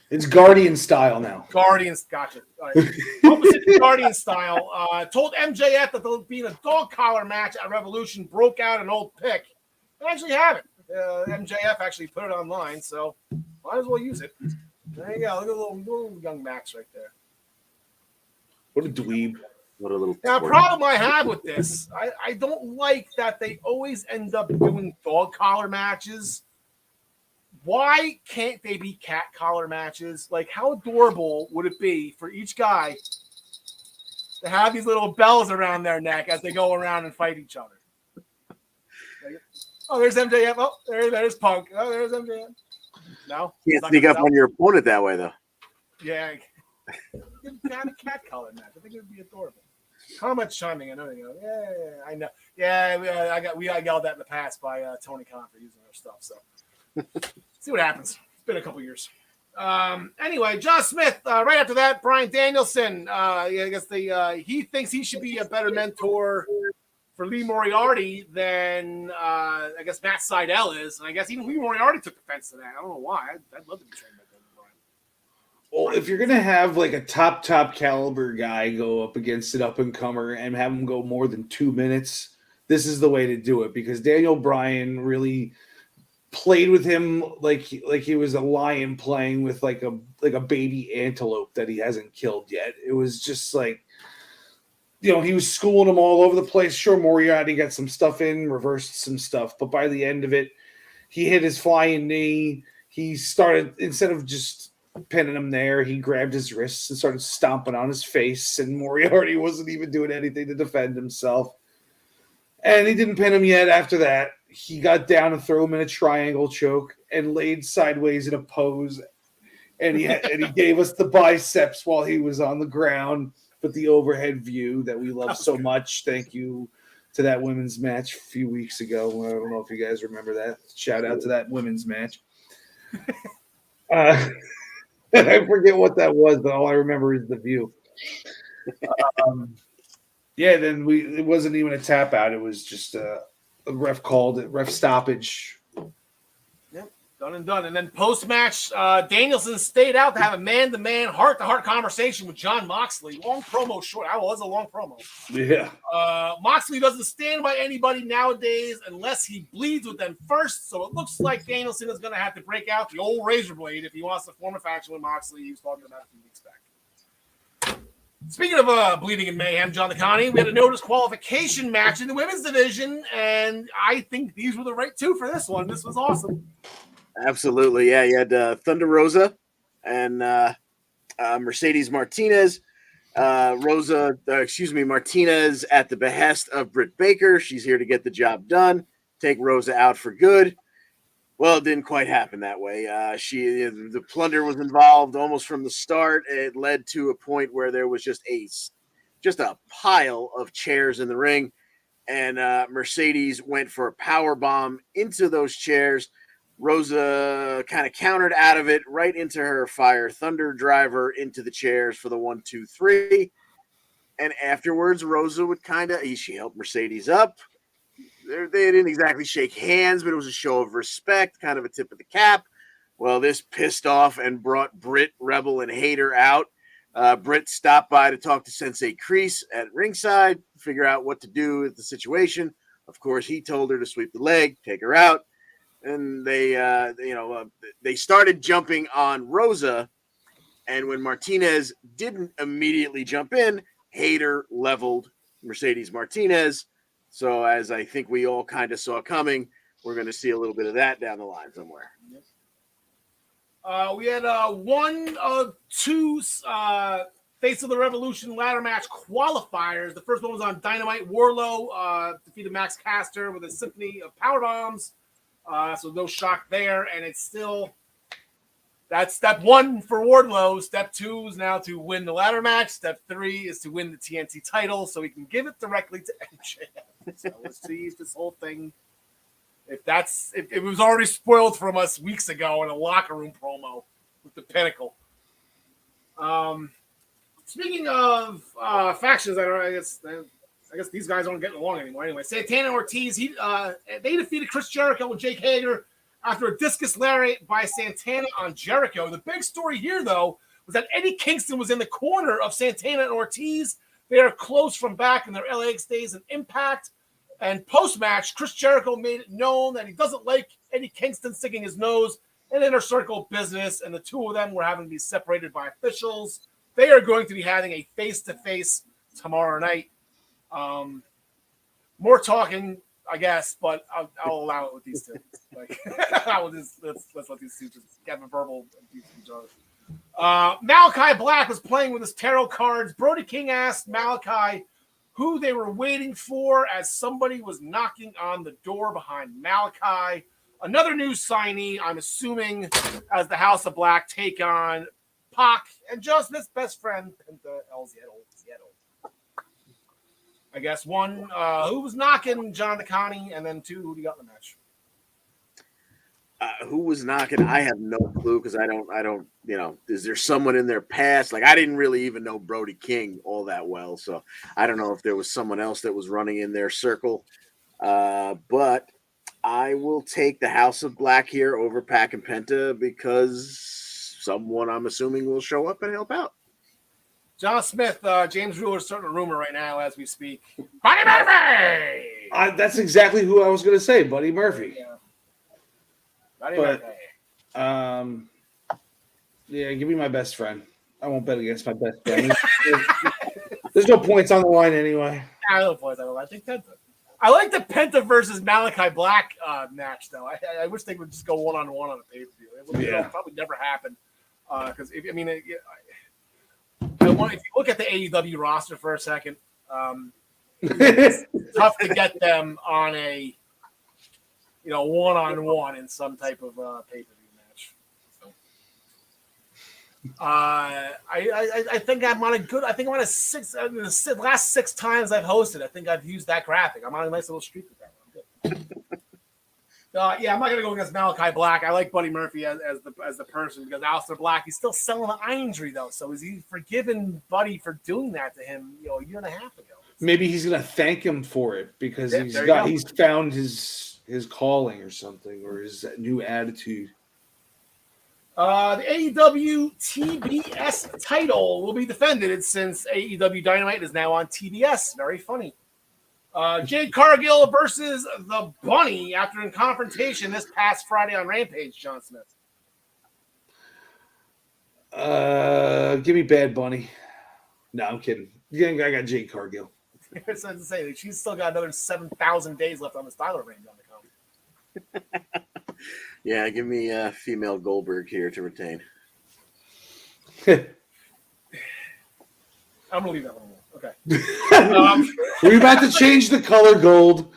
It's Guardian style now. Guardians, gotcha. All right. Opposite Guardian style. Told MJF that there'll be a dog collar match at Revolution. Broke out an old pick. I actually have it. MJF actually put it online, so might as well use it. There you go. Look at the little young Max right there. What a dweeb. What a little. Now, a problem I have with this, I don't like that they always end up doing dog collar matches. Why can't they be cat collar matches? Like, how adorable would it be for each guy to have these little bells around their neck as they go around and fight each other? Oh, there's MJF. Oh, there's Punk. Oh, there's MJF. No? Can't sneak up on your opponent that way, though. Yeah. Not a cat collar match. I think it would be adorable. Comment chiming. I know they go, yeah, I know. Yeah, we got yelled at in the past by Tony Khan for using our stuff, so. See what happens. It's been a couple years. Anyway, John Smith. Right after that, Bryan Danielson. I guess he thinks he should be a better mentor for Lee Moriarty than I guess Matt Sydal is, and I guess even Lee Moriarty took offense to that. I don't know why. I'd love to be trained by Brian. Well, if you're gonna have like a top caliber guy go up against an up and comer and have him go more than 2 minutes, this is the way to do it because Daniel Bryan really played with him like he was a lion playing with like a baby antelope that he hasn't killed yet. It was just like, he was schooling him all over the place. Sure, Moriarty got some stuff in, reversed some stuff, but by the end of it, he hit his flying knee. He started, instead of just pinning him there. He grabbed his wrists and started stomping on his face, and Moriarty wasn't even doing anything to defend himself. And he didn't pin him yet after that. He got down and threw him in a triangle choke and laid sideways in a pose. And he gave us the biceps while he was on the ground with the overhead view that we love so much. Thank you to that women's match a few weeks ago. I don't know if you guys remember that. Shout out to that women's match. I forget what that was, but all I remember is the view. Then it wasn't even a tap out. It was just a ref called it, ref stoppage. Yep, done and done. And then post-match, Danielson stayed out to have a man-to-man, heart-to-heart conversation with Jon Moxley. Long promo short. That was a long promo. Yeah. Moxley doesn't stand by anybody nowadays unless he bleeds with them first. So it looks like Danielson is going to have to break out the old razor blade if he wants to form a faction with Moxley. He was talking about a few weeks back. Speaking of bleeding and mayhem, John DeConnie, we had a no disqualification match in the women's division, and I think these were the right two for this one. This was awesome. Absolutely, yeah. You had Thunder Rosa and Mercedes Martinez. Martinez at the behest of Britt Baker. She's here to get the job done, take Rosa out for good. Well, it didn't quite happen that way. The plunder was involved almost from the start. It led to a point where there was just a pile of chairs in the ring, and Mercedes went for a power bomb into those chairs. Rosa kind of countered out of it right into her Fire Thunder driver into the chairs for the 1, 2, 3. And afterwards, Rosa would she helped Mercedes up. They didn't exactly shake hands, but it was a show of respect, kind of a tip of the cap. Well, this pissed off and brought Britt, Rebel, and Hayter out. Britt stopped by to talk to Sensei Kreese at ringside, figure out what to do with the situation. Of course, he told her to sweep the leg, take her out. And they started jumping on Rosa. And when Martinez didn't immediately jump in, Hayter leveled Mercedes Martinez. So as I think we all kind of saw coming, we're going to see a little bit of that down the line somewhere. We had one of two Face of the Revolution ladder match qualifiers. The first one was on Dynamite. Wardlow defeated Max Caster with a symphony of power bombs. So no shock there. And it's still... That's step 1 for Wardlow. Step 2 is now to win the ladder match. Step 3 is to win the TNT title so he can give it directly to MJF. So let's see if this whole thing, if it was already spoiled from us weeks ago in a locker room promo with the Pinnacle. Speaking of factions, I guess these guys aren't getting along anymore. Anyway, Santana Ortiz, they defeated Chris Jericho and Jake Hager after a discus lariat by Santana on Jericho. The big story here, though, was that Eddie Kingston was in the corner of Santana and Ortiz. They are close from back in their LAX days in Impact. And post-match, Chris Jericho made it known that he doesn't like Eddie Kingston sticking his nose in Inner Circle business, and the two of them were having to be separated by officials. They are going to be having a face-to-face tomorrow night. More talking, I guess, but I'll allow it with these two. Let's let these two just have a verbal abuse of each other. Malachi Black was playing with his tarot cards. Brody King asked Malachi who they were waiting for as somebody was knocking on the door behind Malachi. Another new signee, I'm assuming, as the House of Black take on Pac and just his best friend, Penta El Ziedo. I guess 1, who was knocking John DeConnie, and then 2, who do you got in the match? Who was knocking? I have no clue because I don't, is there someone in their past? Like, I didn't really even know Brody King all that well. So I don't know if there was someone else that was running in their circle. But I will take the House of Black here over Pac and Penta because someone I'm assuming will show up and help out. John Smith, James Ruler's starting a rumor right now as we speak. Buddy Murphy! That's exactly who I was going to say, Buddy Murphy. Yeah. Buddy Murphy. Yeah, give me my best friend. I won't bet against my best friend. There's no points on the line anyway. No points on the line. I think Penta. I like the Penta versus Malachi Black match, though. I wish they would just go one-on-one on a pay-per-view. It would probably never happen. Because if you look at the AEW roster for a second, it's tough to get them on a one-on-one in some type of pay-per-view match. So, I think I'm on a good. I think I'm on a six. The last 6 times I've hosted, I think I've used that graphic. I'm on a nice little streak with that one. I'm good. Yeah, I'm not gonna go against Malachi Black. I like Buddy Murphy as the person because Aleister Black, he's still selling the injury though. So is he forgiven Buddy for doing that to him? A year and a half ago. Maybe he's gonna thank him for it because he's found his calling or something, or his new attitude. The AEW TBS title will be defended since AEW Dynamite is now on TBS. Very funny. Jade Cargill versus the Bunny after in confrontation this past Friday on Rampage, John Smith. Give me Bad Bunny. No, I'm kidding. I got Jade Cargill. I was to say, she's still got another 7,000 days left on the Styler range on the comic. Yeah, give me female Goldberg here to retain. I'm going to leave that one alone. Okay. We're about to change the color gold.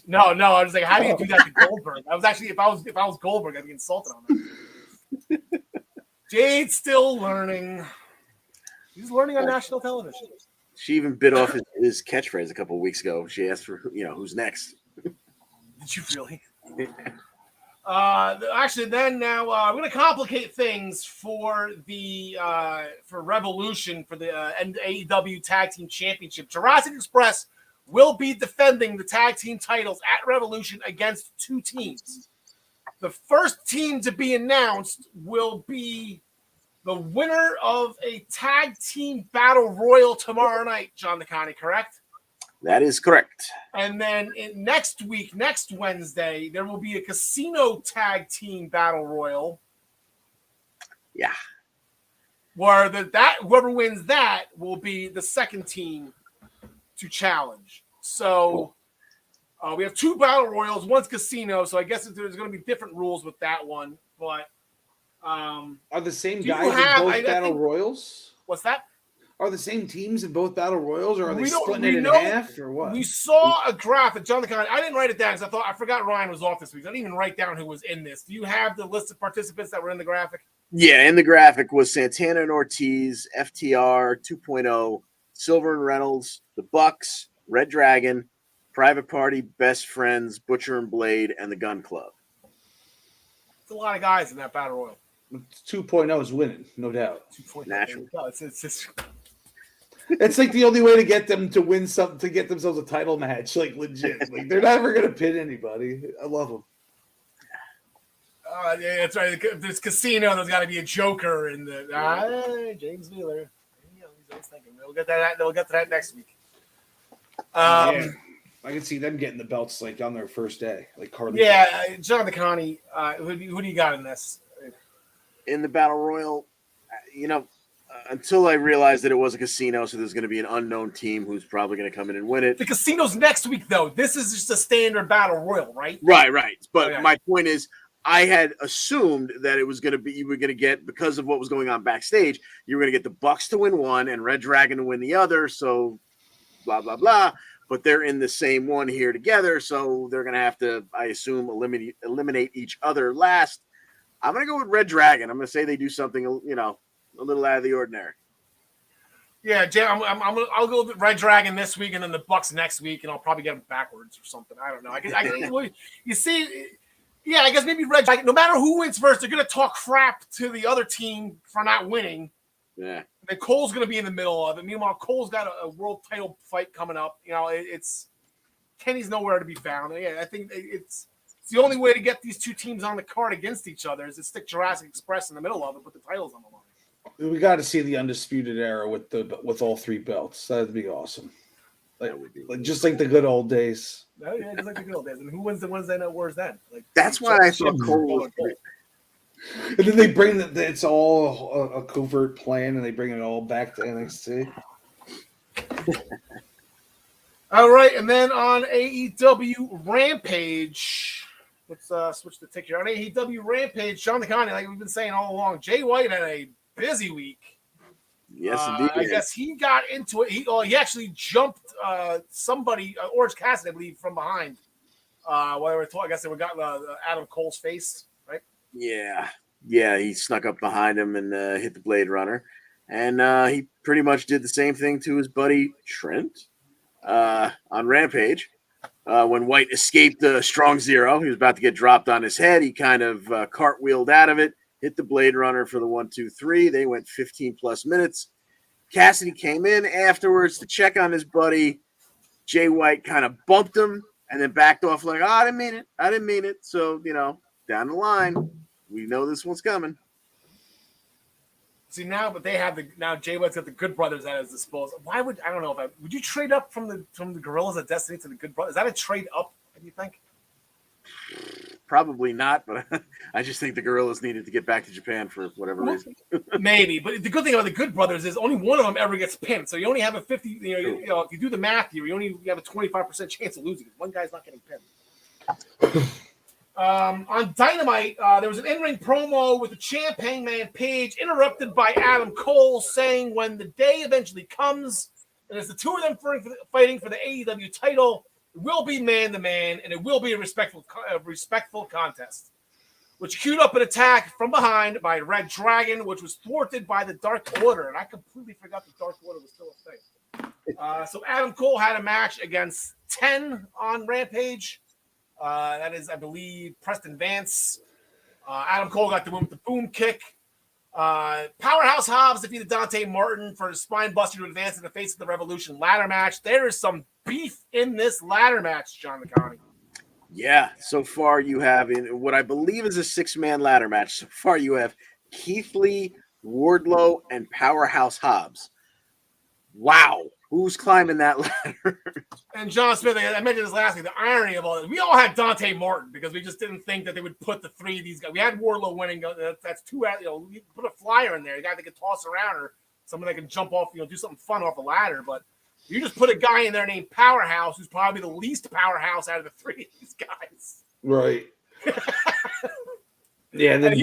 No. I was like, how do you do that to Goldberg? I was actually, if I was Goldberg, I'd be insulted on that. Jade's still learning. He's learning on national television. She even bit off his catchphrase a couple of weeks ago. She asked for, who's next. Did you really? Actually, then now we're going to complicate things for the for Revolution for the AEW Tag Team Championship. Jurassic Express will be defending the tag team titles at Revolution against 2 teams. The first team to be announced will be the winner of a tag team battle royal tomorrow night, John Nicani, correct? That is correct. And then next Wednesday, there will be a casino tag team battle royal. Yeah. Where whoever wins that will be the second team to challenge. So we have 2 battle royals, one's casino, so I guess there's going to be different rules with that one. But are the same guys in both battle royals? What's that? Are the same teams in both battle royals, or are they splitting it in half, or what? We saw a graphic, John the Con. I didn't write it down because I forgot Ryan was off this week. I didn't even write down who was in this. Do you have the list of participants that were in the graphic? Yeah, in the graphic was Santana and Ortiz, FTR 2.0, Silver and Reynolds, the Bucks, Red Dragon, Private Party, Best Friends, Butcher and Blade, and the Gun Club. It's a lot of guys in that battle royal. 2.0 is winning, no doubt. Naturally. No, it's It's like the only way to get them to win something, to get themselves a title match, like legit. Like they're never going to pin anybody. I love them. Yeah, that's right. There's casino. There's got to be a Joker in the James Wheeler. He's always thinking. We'll get to that next week. I can see them getting the belts like on their first day, like Karl. Yeah, John Nicani. Who do you got in this? In the battle royal, until I realized that it was a casino, so there's going to be an unknown team who's probably going to come in and win it. The casino's next week, though. This is just a standard battle royal, right? Right. But my point is, I had assumed that it was going to be, you were going to get, because of what was going on backstage, you were going to get the Bucks to win one and Red Dragon to win the other. So blah, blah, blah. But they're in the same one here together. So they're going to have to, I assume, eliminate each other last. I'm going to go with Red Dragon. I'm going to say they do something, a little out of the ordinary. Yeah, Jay, I'll go with Red Dragon this week and then the Bucks next week, and I'll probably get them backwards or something. I don't know. You see, yeah, I guess maybe Red Dragon. No matter who wins first, they're going to talk crap to the other team for not winning. Yeah. And Cole's going to be in the middle of it. Meanwhile, Cole's got a world title fight coming up. It's Kenny's nowhere to be found. And yeah, I think it's the only way to get these two teams on the card against each other is to stick Jurassic Express in the middle of it, put the titles on the line. We got to see the Undisputed Era with all 3 belts. That'd be awesome. Just like the good old days. Oh, yeah, just like the good old days. And who wins the Wednesday Night Wars then? That's why I thought Cole was great. And then they bring it's all a covert plan, and they bring it all back to NXT. All right, and then on AEW Rampage, Let's switch the tick here. On AEW Rampage, Sean DeConnie, like we've been saying all along, Jay White had a busy week. Yes, indeed. I guess he got into it. He actually jumped somebody, Orange Cassidy, I believe, from behind. I guess they were got Adam Cole's face, right? Yeah, he snuck up behind him and hit the Blade Runner. And he pretty much did the same thing to his buddy Trent on Rampage. When White escaped the strong zero, he was about to get dropped on his head. He kind of cartwheeled out of it, hit the Blade Runner for the 1, 2, 3. They went 15 plus minutes. Cassidy came in afterwards to check on his buddy. Jay White kind of bumped him and then backed off like, I didn't mean it. So, down the line, we know this one's coming. See but they have Jay White's got the Good Brothers at his disposal. Why would would you trade up from the Gorillas of Destiny to the Good Brothers? Is that a trade up? Do you think? Probably not, but I just think the Gorillas needed to get back to Japan for whatever reason. Maybe, but the good thing about the Good Brothers is only one of them ever gets pinned. So you only have a 50. If you do the math here, you have a 25% chance of losing. One guy's not getting pinned. On Dynamite, there was an in-ring promo with the Champ Hangman Page, interrupted by Adam Cole, saying when the day eventually comes, and it's the two of them fighting for the AEW title, it will be man-to-man, and it will be a respectful contest, which queued up an attack from behind by Red Dragon, which was thwarted by the Dark Order, and I completely forgot the Dark Order was still a thing. So Adam Cole had a match against 10 on Rampage. That is, I believe, Preston Vance. Adam Cole got the win with the boom kick. Powerhouse Hobbs defeated Dante Martin for the spine buster to advance in the face of the Revolution ladder match. There is some beef in this ladder match, John McConney. Yeah, so far you have in what I believe is a 6-man ladder match. So far you have Keith Lee, Wardlow, and Powerhouse Hobbs. Wow. Who's climbing that ladder? And John Smith, I mentioned this last week, the irony of all this. We all had Dante Martin because we just didn't think that they would put the three of these guys. We had Wardlow winning. That's two, we put a flyer in there, a guy that can toss around or someone that can jump off, do something fun off a ladder. But you just put a guy in there named Powerhouse, who's probably the least powerhouse out of the three of these guys. Right. Yeah, and then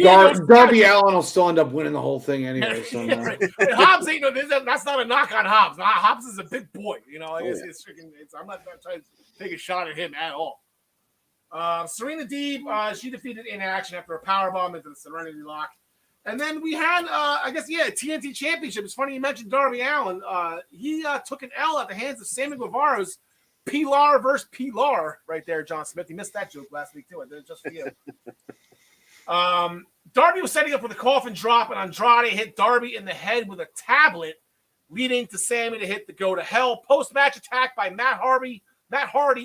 Darby Allin will still end up winning the whole thing anyway. So yeah, right. Hobbs ain't that's not a knock on Hobbs. Hobbs is a big boy. I'm not trying to take a shot at him at all. Serena Deeb, she defeated Inaction after a powerbomb into the Serenity Lock. And then we had, TNT Championship. It's funny you mentioned Darby Allin. He took an L at the hands of Sammy Guevara's Pilar versus Pilar right there, John Smith. He missed that joke last week, too. I did it just for you. Darby was setting up for the coffin drop, and Andrade hit Darby in the head with a tablet, leading to Sammy to hit the go to hell. Post-match attack by Matt Hardy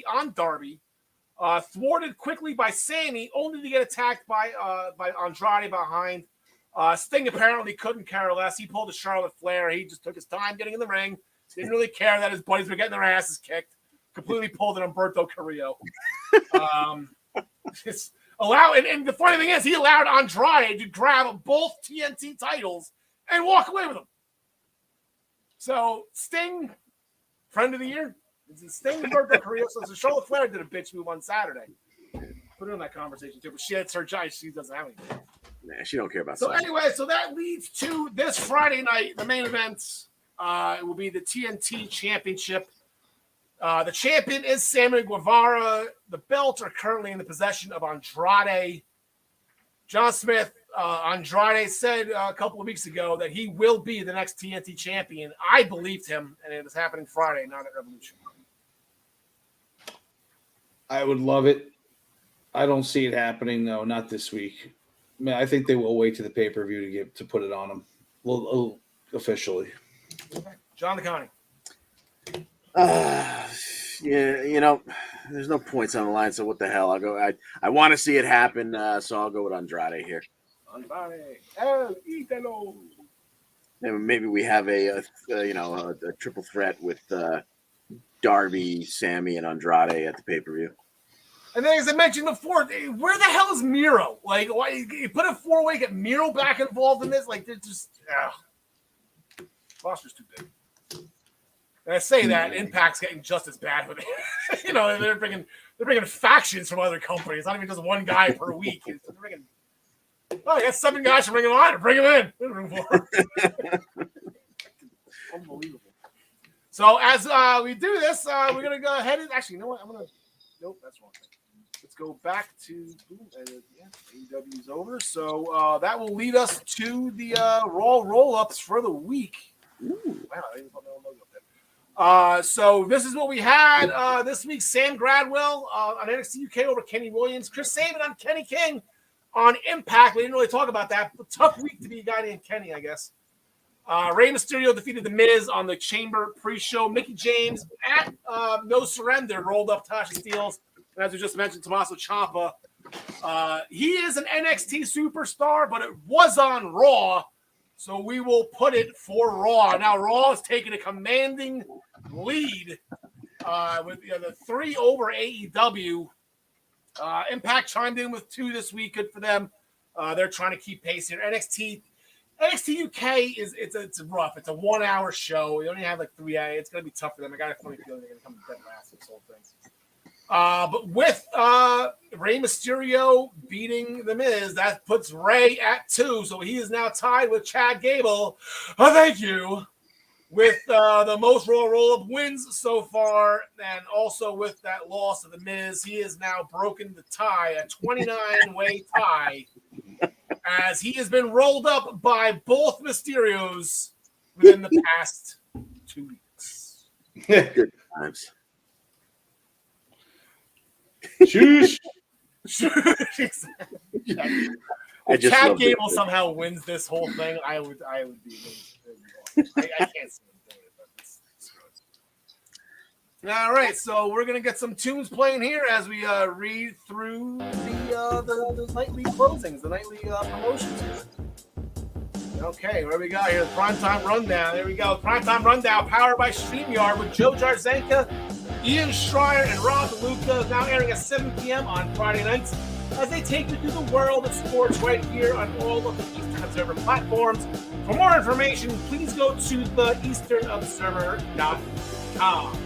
on Darby, thwarted quickly by Sammy, only to get attacked by Andrade behind. Sting apparently couldn't care less. He pulled a Charlotte Flair. He just took his time getting in the ring. Didn't really care that his buddies were getting their asses kicked. Completely pulled an Humberto Carrillo. And the funny thing is, he allowed Andrade to grab both TNT titles and walk away with them. So Sting, friend of the year, Sting and Humberto Carrillo. So Charlotte Flair did a bitch move on Saturday. Put her in that conversation too, but it's her giant. She doesn't have anything. Nah, she don't care about. So anyway, so that leads to this Friday night. The main event it will be the TNT Championship. The champion is Sammy Guevara. The belts are currently in the possession of Andrade. John Smith, Andrade said a couple of weeks ago that he will be the next TNT champion. I believed him, and it is happening Friday, not at Revolution. I would love it. I don't see it happening, though, not this week. I mean, I think they will wait to the pay-per-view to put it on them officially. Okay. John DeConnie. There's no points on the line, so what the hell? I'll go. I want to see it happen, so I'll go with Andrade here. Andrade, el Italo. And maybe we have a triple threat with Darby, Sammy, and Andrade at the pay-per-view. And then, as I mentioned before, where the hell is Miro? Like, why you put a 4-way, get Miro back involved in this? Like, they're just roster's too big. And I say that Impact's getting just as bad with it. They're bringing factions from other companies. Not even just one guy per week. They're bringing, I got 7 guys from Ring of Honor. Bring them in. Unbelievable. So as we do this, we're gonna go ahead and actually, you know what? Nope, that's wrong. Let's go back to AEW's over. So that will lead us to the Raw roll-ups for the week. Ooh, wow, I didn't put my own logo up there. So this is what we had this week. Sam Gradwell on NXT UK over Kenny Williams. Chris Sabin on Kenny King on Impact. We didn't really talk about that. A tough week to be a guy named Kenny, I guess. Rey Mysterio defeated The Miz on the Chamber pre-show. Mickey James at No Surrender rolled up Tasha Steelz. And as we just mentioned, Tommaso Ciampa. He is an NXT superstar, but it was on Raw. So we will put it for Raw. Now, Raw is taking a commanding lead with the 3 over AEW. Impact chimed in with 2 this week. Good for them. They're trying to keep pace here. NXT UK it's rough. It's a 1-hour show. They only have like 3 hours. It's gonna be tough for them. I got a funny feeling they're gonna come to dead last this whole thing. But with Rey Mysterio beating The Miz, that puts Rey at 2. So he is now tied with Chad Gable. Thank you. With the most Raw roll-up wins so far, and also with that loss of The Miz, he has now broken the tie, a 29-way tie, as he has been rolled up by both Mysterios within the past 2 weeks. Good times. Shush. If Chad Gable somehow wins this whole thing, I would be amazed. I can't see him doing it, but it's good. All right, so we're gonna get some tunes playing here as we read through the nightly closings, the nightly promotions here. Okay, what do we got here? The Primetime Rundown. There we go. Primetime Rundown, powered by StreamYard, with Joe Jarzenka, Ian Schreier, and Rob DeLuca, is now airing at 7 p.m. on Friday nights as they take you through the world of sports right here on all of the Eastern Observer platforms. For more information, please go to theeasternobserver.com.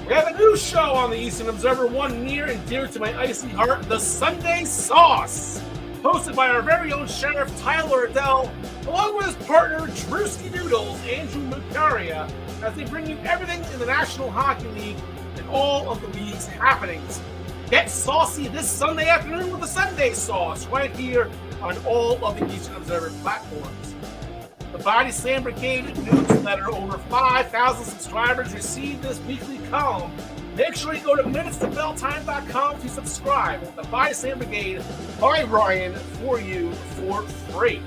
We have a new show on the Eastern Observer, one near and dear to my icy heart, The Sunday Sauce, hosted by our very own Sheriff Tyler Adele, along with his partner Drewski Doodles, Andrew Mucaria, as they bring you everything in the National Hockey League and all of the league's happenings. Get saucy this Sunday afternoon with The Sunday Sauce right here on all of the Eastern Observer platforms. The Body Slam Brigade newsletter, over 5,000 subscribers receive this weekly column. Make sure you go to minutestobelltime.com to subscribe. The Body Slam Brigade by Ryan for you for free.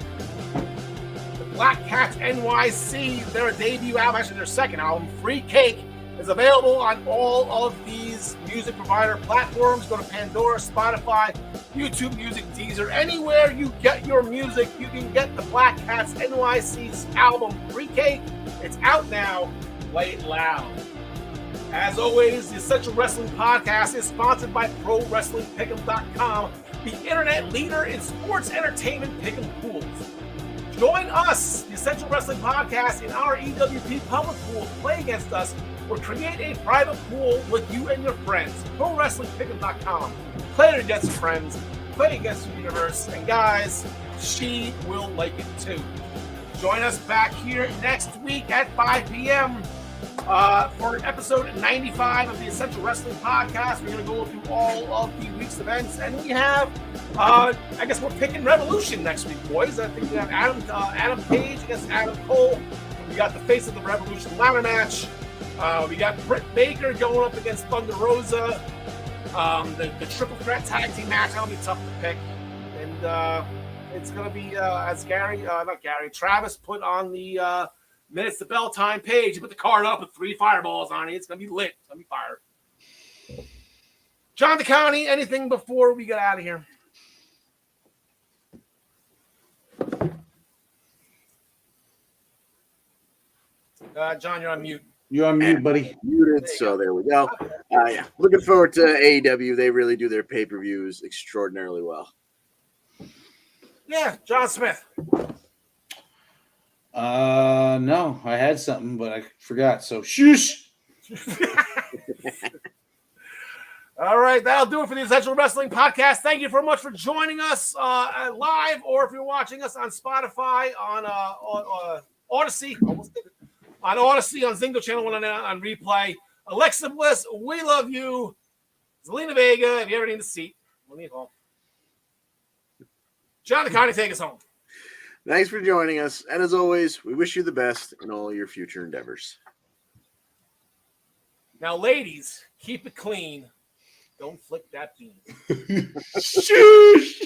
The Black Cats NYC, their debut album, actually their second album, Free Cake, is available on all of these music provider platforms. Go to Pandora, Spotify, YouTube Music, Deezer. Anywhere you get your music, you can get the Black Cats NYC's album, Free Cake. It's out now. Play it loud. As always, the Essential Wrestling Podcast is sponsored by ProWrestlingPick'em.com, the internet leader in sports entertainment pick'em pools. Join us, the Essential Wrestling Podcast, in our EWP public pool. Play against us or create a private pool with you and your friends. ProWrestlingPick'em.com. Play against friends, play against the universe, and guys, she will like it too. Join us back here next week at 5 p.m. For episode 95 of the Essential Wrestling Podcast. We're going to go through all of the week's events, and we have, I guess we're picking Revolution next week, boys. I think we have Adam Page against Adam Cole. We got the Face of the Revolution ladder match. We got Britt Baker going up against Thunder Rosa. The triple threat tag team match, that'll be tough to pick. And it's going to be, as Travis put on the Minutes to Bell Time page. You put the card up with 3 fireballs on it. It's going to be lit. It's going to be fire. John DeConnie, anything before we get out of here? John, you're on mute. You're on mute, buddy. Muted, so there we go. Yeah. Looking forward to AEW. They really do their pay-per-views extraordinarily well. Yeah, John Smith. No, I had something, but I forgot. So shush. All right, that'll do it for the Essential Wrestling Podcast. Thank you very much for joining us live, or if you're watching us on Spotify, on Odyssey, on Odyssey, on Zingo Channel 1 on replay. Alexa Bliss, we love you. Zelina Vega, if you ever need a seat, we'll need home. John DeConnie, take us home. Thanks for joining us. And as always, we wish you the best in all your future endeavors. Now, ladies, keep it clean. Don't flick that bean. Shush.